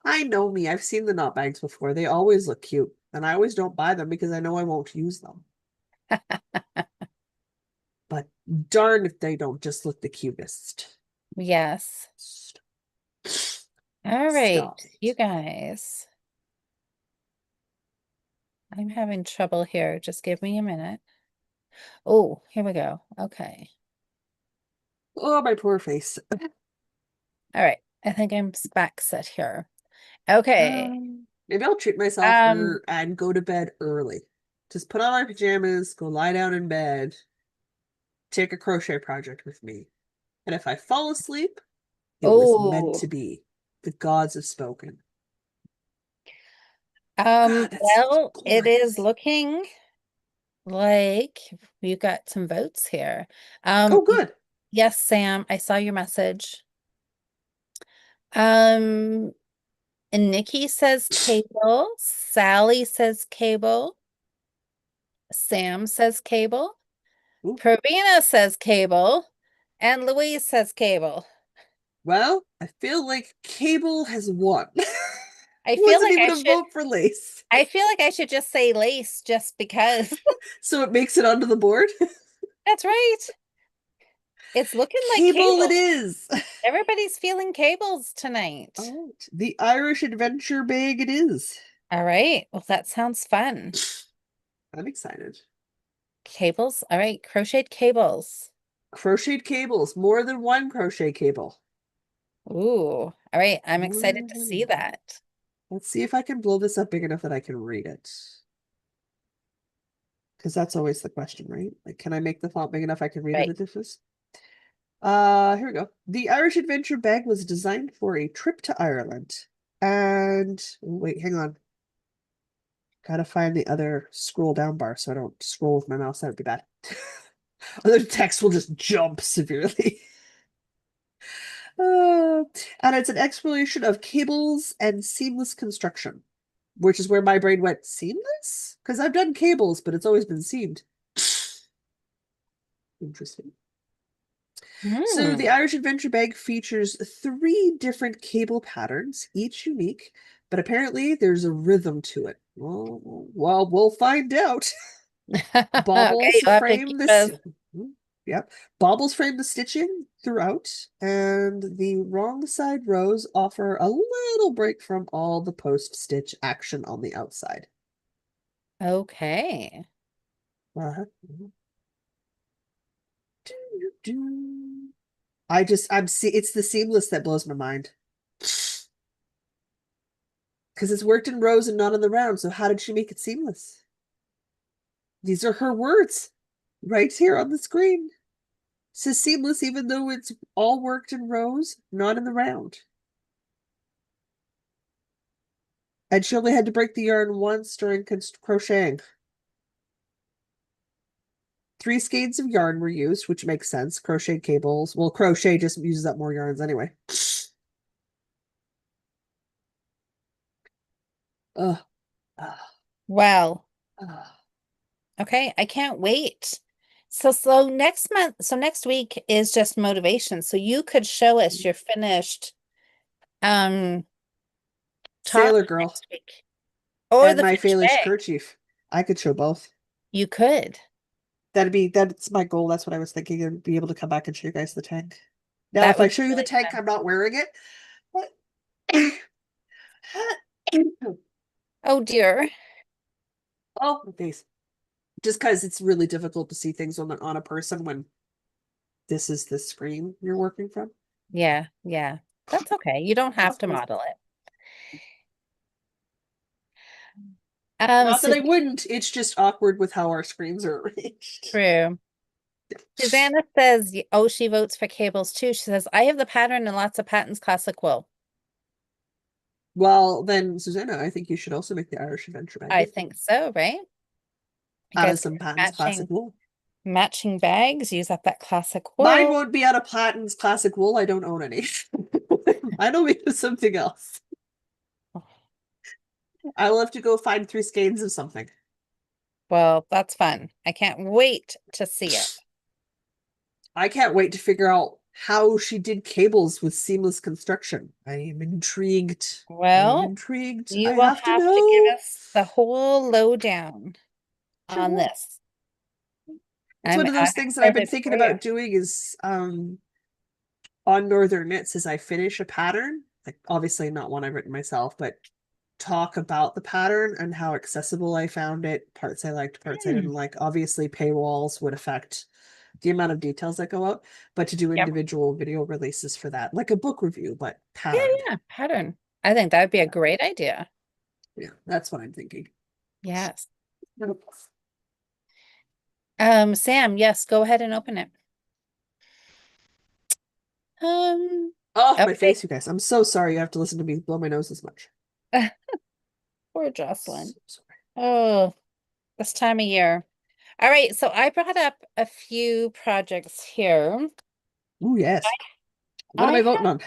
I know me. I've seen the knot bags before. They always look cute. And I always don't buy them because I know I won't use them. But darn if they don't just look the cutest. Yes. Stop, All right, stop you it. guys. I'm having trouble here. Just give me a minute. Oh, here we go. Okay. Oh, my poor face. All right. I think I'm back set here. Okay. Maybe I'll treat myself Um, for and go to bed early. Just put on my pajamas, go lie down in bed, take a crochet project with me. And if I fall asleep, it was meant to oh, be. The gods have spoken. God, that sounds well, it is glorious. looking like we've got some votes here. Oh, good. Yes, Sam, I saw your message. Um, and Nikki says cable, Sally says cable, Sam says cable, Ooh. Pravina says cable, and Louise says cable. Well, I feel like cable has won. I feel Wasn't like even a vote for lace. I feel like I should just say lace just because. So it makes it onto the board. That's right. It's looking like Cable it cable. is. Everybody's feeling cables tonight. All right. The Irish Adventure bag it is. All right. Well, that sounds fun. I'm excited. Cables. All right. Crocheted cables. Crocheted cables, more than one crochet cable. Ooh. All right. I'm More excited than to see one. that. Let's see if I can blow this up big enough that I can read it. Because that's always the question, right? Like, can I make the font big enough I can read it Right. with this? Here we go. The Irish Adventure bag was designed for a trip to Ireland. And oh, wait, hang on. Gotta find the other scroll down bar so I don't scroll with my mouse. That would be bad. Other text will just jump severely. Uh, and it's an exploration of cables and seamless construction, which is where my brain went, seamless? Because I've done cables, but it's always been seamed. Interesting. So Hmm. the Irish Adventure Bag features three different cable patterns, each unique, but apparently there's a rhythm to it. Well, we'll find out. Okay. Baubles You'll have to keep frame the us. yep. Baubles frame the stitching, throughout, and the wrong side rows offer a little break from all the post-stitch action on the outside. Okay. Uh-huh. Doo-doo-doo. I'm see it's the seamless that blows my mind. Because it's worked in rows and not in the round, so how did she make it seamless? These are her words right here on the screen. It says seamless even though it's all worked in rows, not in the round. And she only had to break the yarn once during crocheting. 3 skeins of yarn were used, which makes sense. Crochet cables. Well, crochet just uses up more yarns anyway. Ugh. Ugh. Well, Ugh. okay, I can't wait. So next month, so next week is just motivation. So you could show us your finished um top Sailor girl next week or and the my finished Failish bag. kerchief. I could show both. You could. That's my goal. That's what I was thinking, and be able to come back and show you guys the tank. Now, That if I would be show you the really tank, fun. I'm not wearing it. What? Oh dear. Oh, my face. Just because it's really difficult to see things on a person when this is the screen you're working from. Yeah, yeah. That's okay. You don't have to model it. Not that So I wouldn't. It's just awkward with how our screens are arranged. true. Susanna says, oh, she votes for cables too. She says, I have the pattern and lots of patterns classic wool. Well, then, Susanna, I think you should also make the Irish Adventure I bag think so, right? You out of guys can some have Patton's classic wool. matching bags, use up that classic Mine wool. won't be out of Patton's classic wool. I don't own any. Mine will be something else. I will have to go find 3 skeins of something. Well, that's fun. I can't wait to see it. I can't wait to figure out how she did cables with seamless construction. I am intrigued. I am Well, intrigued. you I will have to have to give know. us the whole lowdown on Sure. this. It's one of I'm those things that I've been excited thinking for you. about doing is on Northern Knits as I finish a pattern, like obviously not one I've written myself, but talk about the pattern and how accessible I found it, parts I liked, parts I didn't Hmm. like. Obviously, paywalls would affect the amount of details that go out, but to do Yep. individual video releases for that, like a book review, but Yeah, patterned. yeah, pattern. I think that would be a great idea. Yeah, that's what I'm thinking. Yes. Sam, yes, go ahead and open it. Um, Oh, my okay. face, you guys. I'm so sorry you have to listen to me blow my nose as much. Poor Jocelyn. So sorry. Oh, this time of year. All right, so I brought up a few projects here. Oh, yes. What I am I voting have on?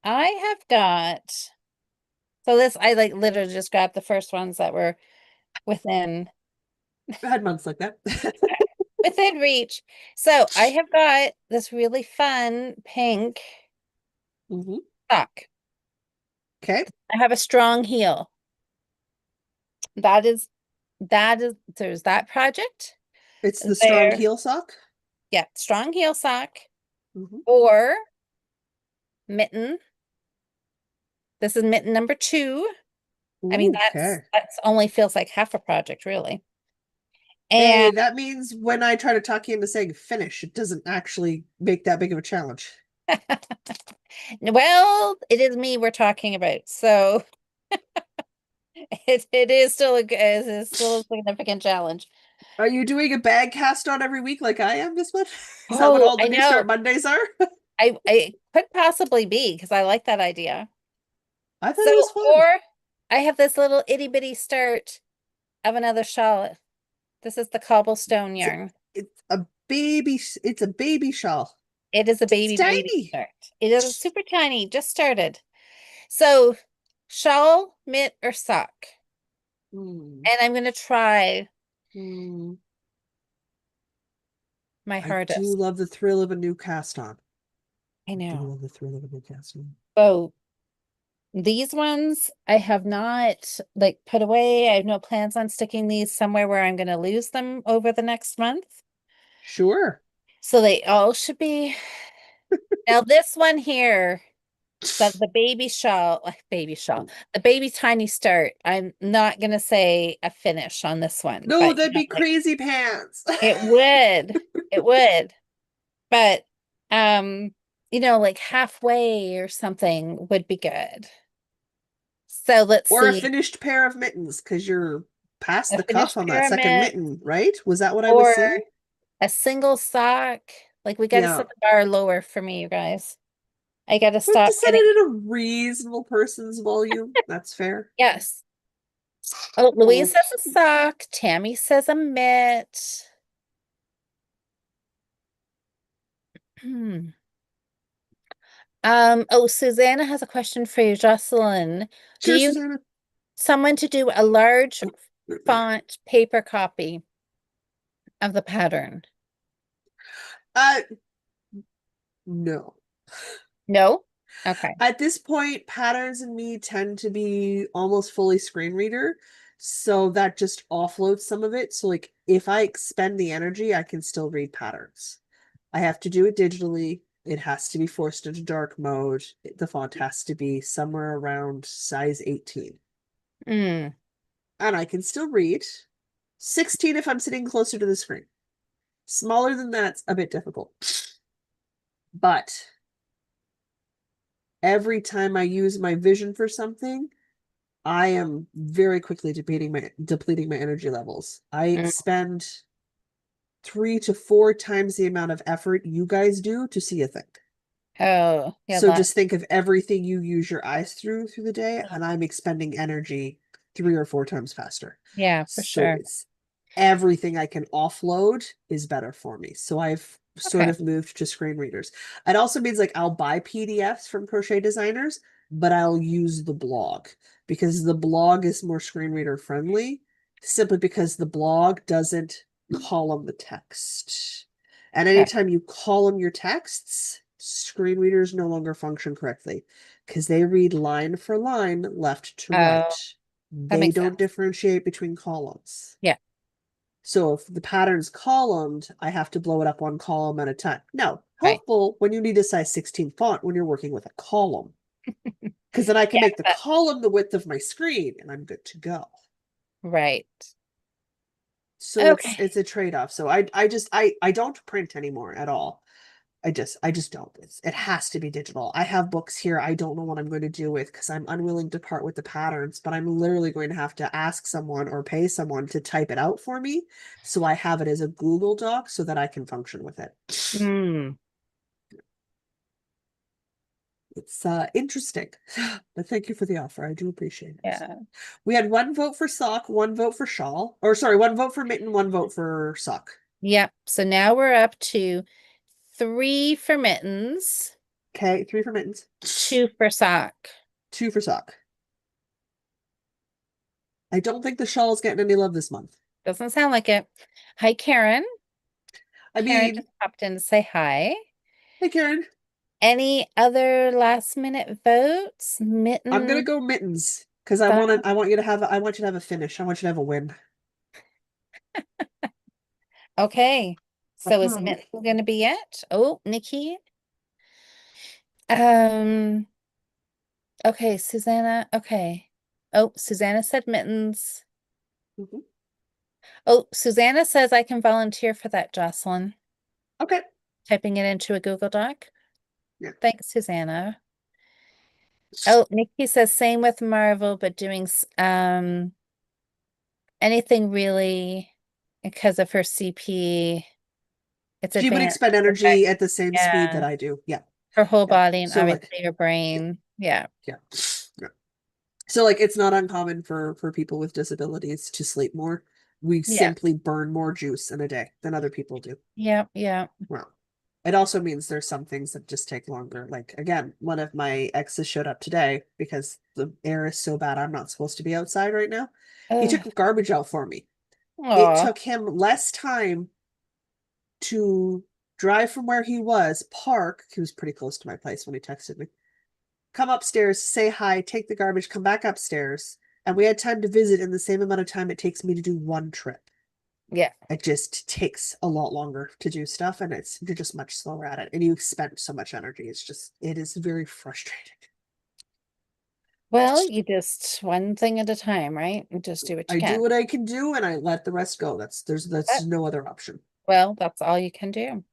I have got so this I like literally just grabbed the first ones that were within I had months like that. within reach. So I have got this really fun pink Hmm. sock. Okay. I have a strong heel. That is there's that project. It's the strong There, heel sock. yeah, strong heel sock Hmm. or mitten. This is mitten number 2. I mean, Okay. that's only feels like half a project, really. And Hey, that means when I try to talk you into saying finish, it doesn't actually make that big of a challenge. well, it is me we're talking about, so it is still it is still a significant challenge. Are you doing a bag cast on every week like I am this month? Is that what Oh, all the I New Start know. Mondays are? I could possibly be because I like that idea. I thought So, it was fun. or I have this little itty bitty start of another shawl. This is the cobblestone It's a, yarn. it's a baby shawl. It is a It's baby tiny. start. It is super tiny, just started. So, shawl, mitt, or sock. Hmm. And I'm gonna try Hmm. my I do hardest. love the thrill of a new cast on. I I do know. love the thrill of a new cast on. So these ones I have not like put away. I have no plans on sticking these somewhere where I'm gonna lose them over the next month. Sure. So they all should be Now this one here, the baby shawl, the baby tiny start. I'm not gonna say a finish on this one, No, but that'd be crazy pants. it would, it would. But um, like halfway or something would be good. So let's Or a see. finished pair of mittens, because you're past A the cuff finished on that second pyramid mitten, right? Was that what I was or seeing? a single sock. Like we got to Yeah. set the bar lower for me, you guys. I got to We have to stop set getting, it at a reasonable person's volume. That's fair. yes. Oh, Louise Oh, says a sock. Tammy says a mitt. Hmm. Oh, Susanna has a question for you, Jocelyn. Do sure, you Susanna. someone to do a large font paper copy of the pattern? Uh, no. No? Okay. At this point, patterns and me tend to be almost fully screen reader, so that just offloads some of it. So, like, if I expend the energy, I can still read patterns. I have to do it digitally. It has to be forced into dark mode. The font has to be somewhere around size 18. Mm. And I can still read. 16 if I'm sitting closer to the screen. Smaller than that's a bit difficult. But every time I use my vision for something, I am very quickly depleting my energy levels. I Mm. expend 3 to 4 times the amount of effort you guys do to see a thing. Oh, yeah, So that. just think of everything you use your eyes through the day, and I'm expending energy 3 or 4 times faster. Yeah, for So sure. it's everything I can offload is better for me. So I've sort Okay. of moved to screen readers. It also means like I'll buy PDFs from crochet designers, but I'll use the blog because the blog is more screen reader friendly, simply because the blog doesn't column the text. And Okay. anytime you column your texts, screen readers no longer function correctly because they read line for line, left to Oh, right. that They makes don't sense. differentiate between columns. Yeah. So if the pattern's columned, I have to blow it up one column at a time. Now, Right. helpful when you need a size 16 font when you're working with a column, because then I can Yeah, make the but column the width of my screen and I'm good to go. right. So Okay. it's a trade-off. So I don't print anymore at all. I just don't. It has to be digital. I have books here I don't know what I'm going to do with because I'm unwilling to part with the patterns, but I'm literally going to have to ask someone or pay someone to type it out for me so I have it as a Google Doc so that I can function with it. Mm. It's interesting. But thank you for the offer. I do appreciate it. Yeah. We had one vote for sock, one vote for shawl, or sorry, one vote for mitten, one vote for sock. Yep. So now we're up to three for mittens, Okay, 3 for mittens, two for sock. 2 for sock. I don't think the shawl is getting any love this month. Doesn't sound like it. Hi, Karen. I Karen mean, just popped in to say hi. hey Karen, Any other last minute votes? I'm gonna Mitten, go mittens because sock. I want you to have a finish. I want you to have a win. Okay. So is Uh-huh. mitten going to be it? Oh, Nikki. Um, okay, Susanna. Okay. Oh, Susanna said mittens. Mhm. Oh, Susanna says I can volunteer for that, Jocelyn. Okay. Typing it into a Google Doc. Yeah. Thanks, Susanna. Oh, Nikki says same with Marvel, but doing anything really because of her CP. It's She would advanced. expend Okay. energy at the same speed that Yeah. I do. Yeah. Her whole Yeah. body and So like, obviously her yeah, brain. Yeah. yeah. Yeah. So like it's not uncommon for people with disabilities to sleep more. We Yeah. simply burn more juice in a day than other people do. Yeah. Yeah. Well, it also means there's some things that just take longer. Like again, one of my exes showed up today because the air is so bad I'm not supposed to be outside right now. He Oh. took garbage out for me. It Aw. took him less time to drive from where he was, park. He was pretty close to my place when he texted me. Come upstairs, say hi, take the garbage, come back upstairs. And we had time to visit in the same amount of time it takes me to do one trip. Yeah. It just takes a lot longer to do stuff, and you're just much slower at it, and you spend so much energy. It is very frustrating. Well, you just one thing at a time, right? You just do what you I do can. what I can do, and I let the rest go. That's But, no other option. well, that's all you can do.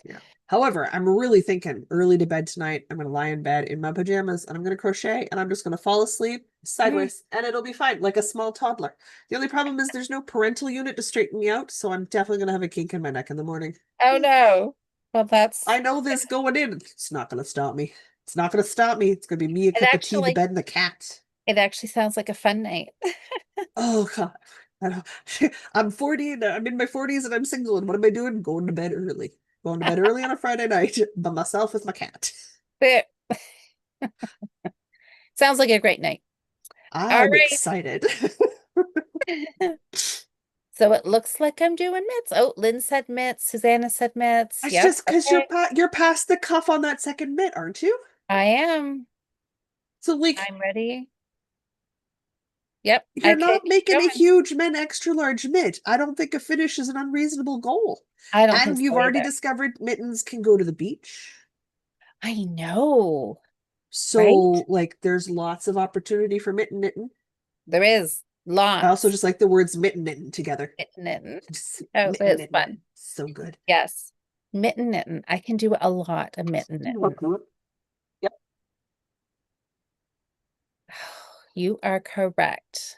Yeah. However, I'm really thinking early to bed tonight. I'm gonna lie in bed in my pajamas and I'm gonna crochet and I'm just gonna fall asleep Mm. sideways and it'll be fine, like a small toddler. The only problem is there's no parental unit to straighten me out, so I'm definitely gonna have a kink in my neck in the morning. Oh no. Well, I know this going in. It's not gonna stop me. It's not gonna stop me. It's gonna be me, a it cup of tea, the actually bed, and the cat. it actually sounds like a fun night. Oh God. I don't, I'm 40 and I'm in my 40s and I'm single. And what am I doing? Going to bed early. Going to bed early on a Friday night by myself with my cat. But sounds like a great night. All I'm excited. right. So it looks like I'm doing mitts. Oh, Lynn said mitts. Susanna said mitts. It's Yep. just because Okay. you're past the cuff on that second mitt, aren't you? I am. So like I'm ready. Yep. you're Okay. not Keep making a going. huge men extra large mitt. I don't think a finish is an unreasonable goal. I don't think And you've so already either. discovered mittens can go to the beach. I know, right? So like there's lots of opportunity for mitten knitting. There is I also lots. just like the words mitten knitting together. Mitten knitting. Just Oh, mitten it's knitting. fun. So good. Yes. Mitten knitting. I can do a lot of mitten knitting. Yep. You are correct.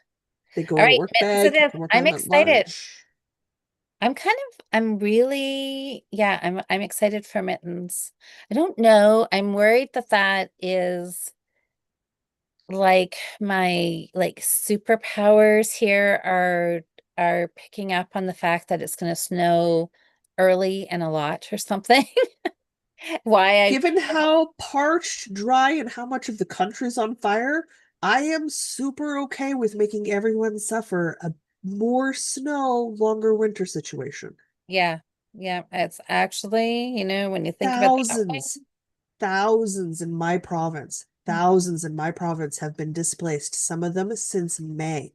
They go All in a right, work mittens it bag, is. they work I'm on at excited. lunch. I'm really, yeah, I'm excited for mittens. I don't know. I'm worried that that is like my like superpowers here are picking up on the fact that it's going to snow early and a lot or something. Why I Given how parched, dry, and how much of the country's on fire, I am super okay with making everyone suffer a more snow, longer winter situation. yeah, yeah, it's actually, when you think of it that way, Thousands, thousands in my province, thousands in my province have been displaced, some of them since May.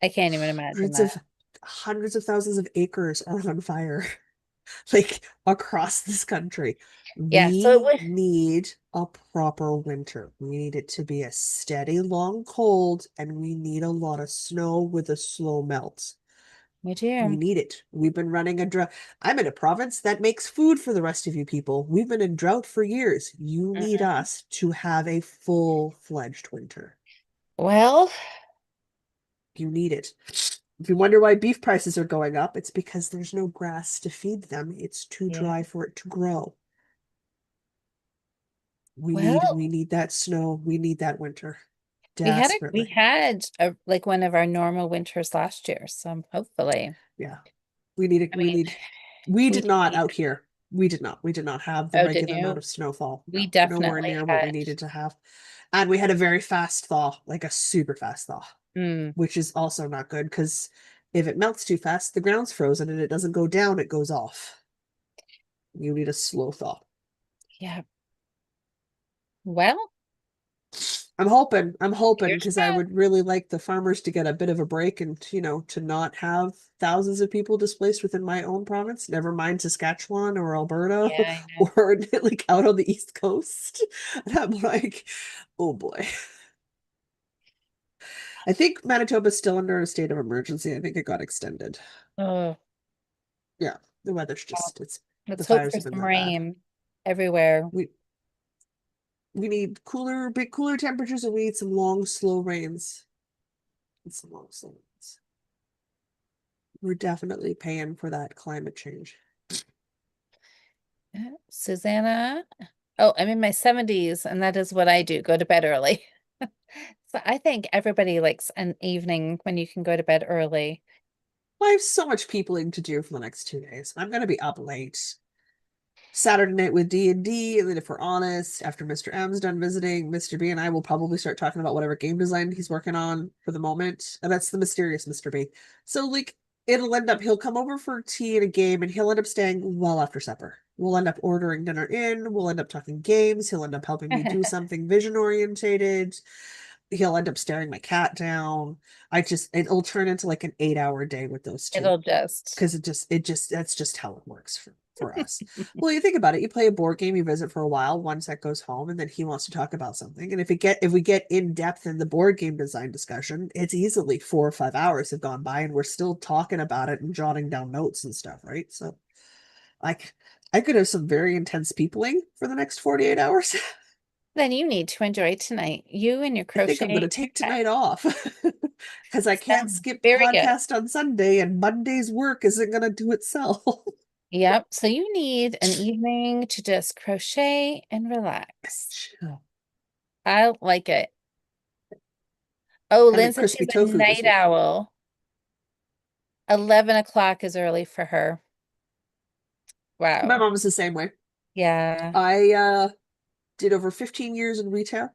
I can't even imagine Hundreds that. of hundreds of thousands of acres are on fire. Like across this country. Yeah, so it We would need a proper winter. We need it to be a steady, long cold, and we need a lot of snow with a slow melt. we We do. need it. We've been running a drought. I'm in a province that makes food for the rest of you people. We've been in drought for years. You need Mhm. us to have a full-fledged winter. Well, You need it. If you wonder why beef prices are going up, it's because there's no grass to feed them. It's too yeah. dry for it to grow. Well, We need that snow. We need that winter. we Desperately. had like one of our normal winters last year, so hopefully. Yeah. We need it. I mean, We we did do not need out it. here. We did not. We did not have the Oh, didn't regular amount you? of snowfall. We No, nowhere definitely near what we had. needed to have. And we had a very fast thaw, like a super fast thaw, Mm, which is also not good because if it melts too fast, the ground's frozen and it doesn't go down, it goes off. You need a slow thaw. yeah. Well, I'm hoping fingers because I crossed. would really like the farmers to get a bit of a break and, to not have thousands of people displaced within my own province, never mind Saskatchewan or Alberta Yeah, I know. or like out on the East Coast. And I'm like, oh boy. I think Manitoba's still under a state of emergency. I think it got extended. Oh, Yeah, the weather's well, the let's hope fires for have been some that bad. rain everywhere. We we need big cooler temperatures and we need some long, slow rains. And some long, slow rains. We're definitely paying for that climate change. Susanna. Oh, I'm in my 70s, and that is what I do, go to bed early. So I think everybody likes an evening when you can go to bed early. I have so much peopling to do for the next 2 days. I'm gonna be up late. Saturday night with D&D, and then if we're honest, after Mr. M's done visiting, Mr. B and I will probably start talking about whatever game design he's working on for the moment. And that's the mysterious Mr. B. So like it'll end up he'll come over for tea and a game and he'll end up staying well after supper. We'll end up ordering dinner in, we'll end up talking games, he'll end up helping me do something vision orientated. he'll end up staring my cat down. It'll turn into like an 8 hour day with those two. It'll just. Because that's just how it works for us. Well, you think about it, you play a board game, you visit for a while, one set goes home, and then he wants to talk about something. And if we get in depth in the board game design discussion, it's easily 4 or 5 hours have gone by and we're still talking about it and jotting down notes and stuff, right? So like I could have some very intense peopling for the next 48 hours. Then you need to enjoy tonight. You and your I think I'm gonna crochet. take tonight off because I can't Sounds skip very good. podcast on Sunday and Monday's work isn't gonna do itself. Yep. So you need an evening to just crochet and relax. I like it. Oh, I make Lynn says crispy she's a tofu this night week. owl. 11 o'clock is early for her. My Wow. mom was the same way. Yeah. I did over 15 years in retail,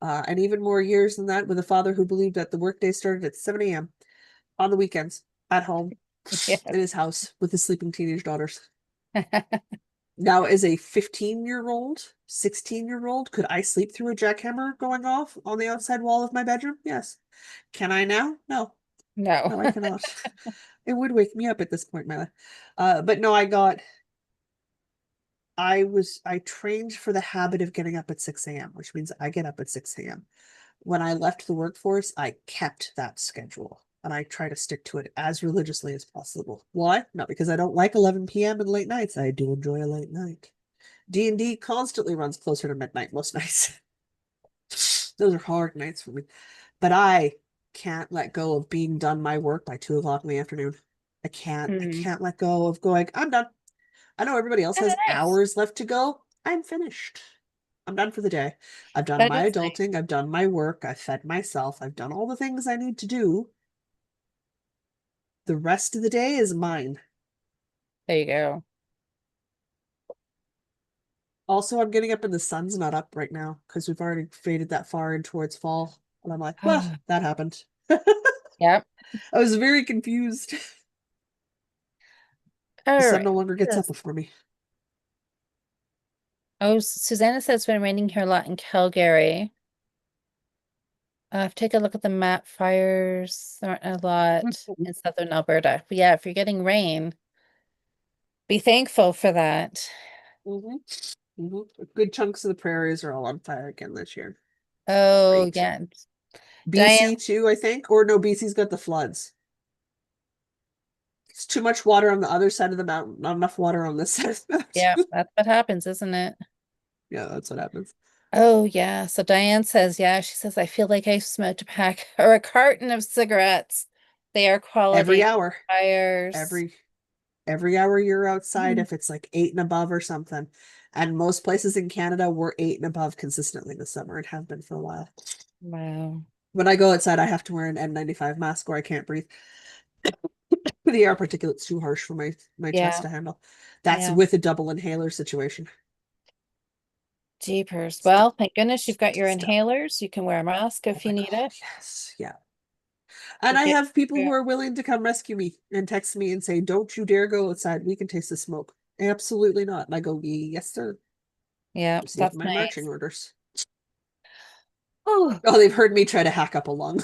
and even more years than that with a father who believed that the workday started at 7 a.m. on the weekends at home in Yes. his house with his sleeping teenage daughters. Now, as a 15-year-old, 16-year-old, could I sleep through a jackhammer going off on the outside wall of my bedroom? Yes. Can I now? No. No. No, I cannot. It would wake me up at this point in my life. But no, I trained for the habit of getting up at 6 a.m., which means I get up at 6 a.m. When I left the workforce, I kept that schedule and I try to stick to it as religiously as possible. Why? Not because I don't like 11 p.m. and late nights. I do enjoy a late night. D&D constantly runs closer to midnight most nights. Those are hard nights for me. But I can't let go of being done my work by 2 o'clock in the afternoon. I Mm. can't let go of going, I'm done. I know everybody else Kind of has nice. hours left to go. I'm finished. I'm done for the day. I've done That my is nice. adulting. I've done my work. I've fed myself. I've done all the things I need to do. The rest of the day is mine. There you go. Also, I'm getting up and the sun's not up right now because we've already faded that far in towards fall. And I'm like, well, that happened. Yep. I was very confused. The All sun right. no longer gets up Yes. before me. Oh, Susanna says it's been raining here a lot in Calgary. I've taken a look at the map. Fires there aren't a lot in southern Alberta. But yeah, if you're getting rain, be thankful for that. Mm-hmm. Mm-hmm. Good chunks of the prairies are all on fire again this year. Oh, Great. yeah. Diane, BC too, I think. Or no, BC's got the floods. It's too much water on the other side of the mountain, not enough water on this side of the yeah, mountain. that's what happens, isn't it? Yeah, that's what happens. Oh, yeah. So Diane says, yeah, she says, I feel like I smoked a pack or a carton of cigarettes. The air Every quality, hour. fires. Every every hour you're outside, Mhm. if it's like 8 and above or something. And most places in Canada were 8 and above consistently this summer and have been for a while. Wow. When I go outside, I have to wear an N95 mask or I can't breathe. The air particulate's too harsh for my chest Yeah, to handle. That's yeah. with a double inhaler situation. Jeepers. It's Well, thank goodness you've got your stuff. inhalers. You can wear a mask Oh if you my need God, it. yes. Yeah. And You I get have people who yeah. are willing to come rescue me and text me and say, don't you dare go outside. We can taste the smoke. Absolutely not. And I go, yes, sir. Yeah, Received that's my marching nice. orders. Oh, Oh, they've heard me try to hack up a lung.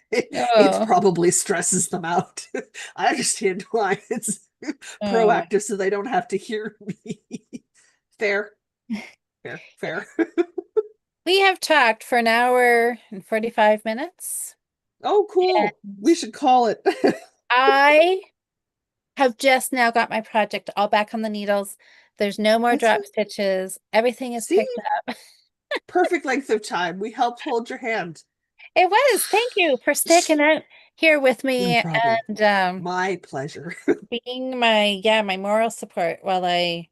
It oh, probably stresses them out. I understand why it's oh. proactive so they don't have to hear me. Fair, fair, fair. We have talked for an hour and 45 minutes. Oh, cool. And We should call it. I have just now got my project all back on the needles. There's no more That's drop stitches. Everything is see, picked up. perfect length of time. We helped hold your hand. It was. Thank you for sticking out here with No me problem. and My pleasure. being my moral support while I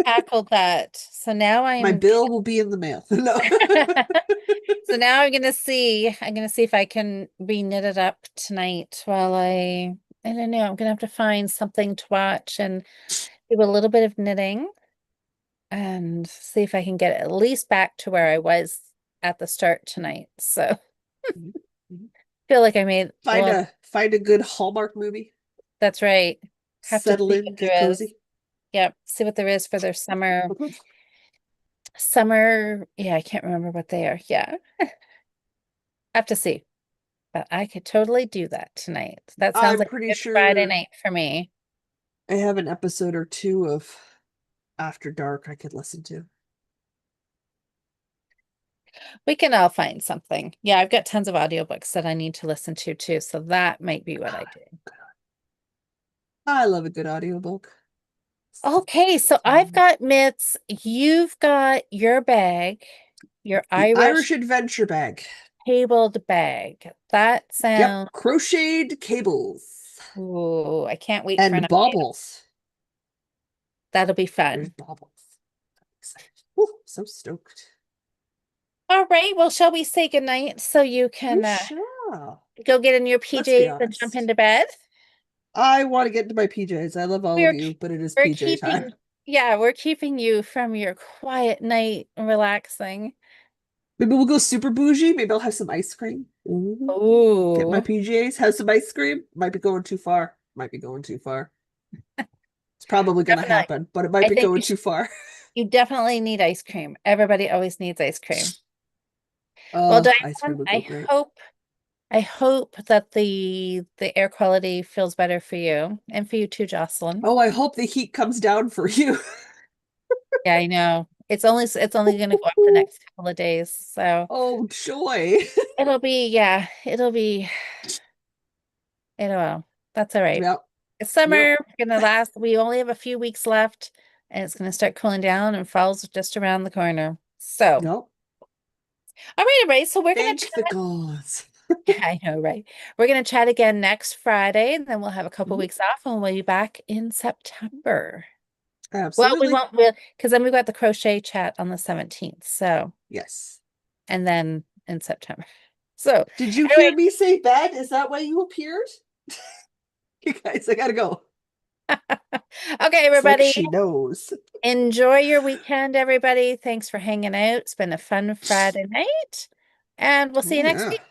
tackled that. So now My I'm bill will be in the mail. No. so now I'm gonna see if I can be knitted up tonight while I don't know, I'm gonna have to find something to watch and do a little bit of knitting and see if I can get at least back to where I was at the start tonight. So feel like I made well, Find a good Hallmark movie. that's right. Have to Settle see what in, get there is. cozy. Yep, see what there is for their summer, yeah, I can't remember what they are. Yeah. I have to see, but I could totally do that tonight. That sounds I'm like pretty a good Friday sure night for me. I have an episode or two of After Dark I could listen to. We can all find something. Yeah, I've got tons of audiobooks that I need to listen to too, so that might be what I do. I love a good audiobook. Okay, so I've got mitts. You've got your bag, your The Irish Irish Adventure Bag. cabled bag. That Yep, sounds, crocheted cables ooh, I can't wait for an and update. baubles. That'll be There's fun. baubles. I'm excited. Ooh, so stoked. All right, well, shall we say goodnight so you Oh, can sure. go get in your Let's be PJs and jump honest. into bed? I want to get into my PJs. I love all of We're you, but it is we're PJ time. keeping, yeah, we're keeping you from your quiet night relaxing. Maybe we'll go super bougie. Maybe I'll have some ice cream. Ooh. Get my Ooh, PJs, have some ice cream. Might be going too far. Might be going too far. It's probably going to definitely. happen, but it might I be think going too far. you definitely need ice cream. Everybody always needs ice cream. Well, Ice cream Diane, would go great. I hope that the air quality feels better for you and for you too, Jocelyn. Oh, I hope the heat comes down for you. Yeah, I know. It's only going to go up the next couple of days. So Oh, joy. it'll be, yeah, it'll that's all right. Yep. It's Yep. summer, gonna last. We only have a few weeks left and it's gonna start cooling down and fall's just around the corner. So, Yep. all right, everybody. So we're gonna Thank the chat. gods. Yeah, I know, right? We're gonna chat again next Friday, and then we'll have a couple Mhm. weeks off and we'll be back in September. Well, we Absolutely. won't because then we've got the crochet chat on the 17th. So, Yes. and then in September. So, Did you hear anyway, me say bed? Is that why you appeared? You guys, I gotta go. okay, It's like everybody. she knows. Enjoy your weekend, everybody. Thanks for hanging out. It's been a fun Friday night, and we'll see Oh, you next yeah. week.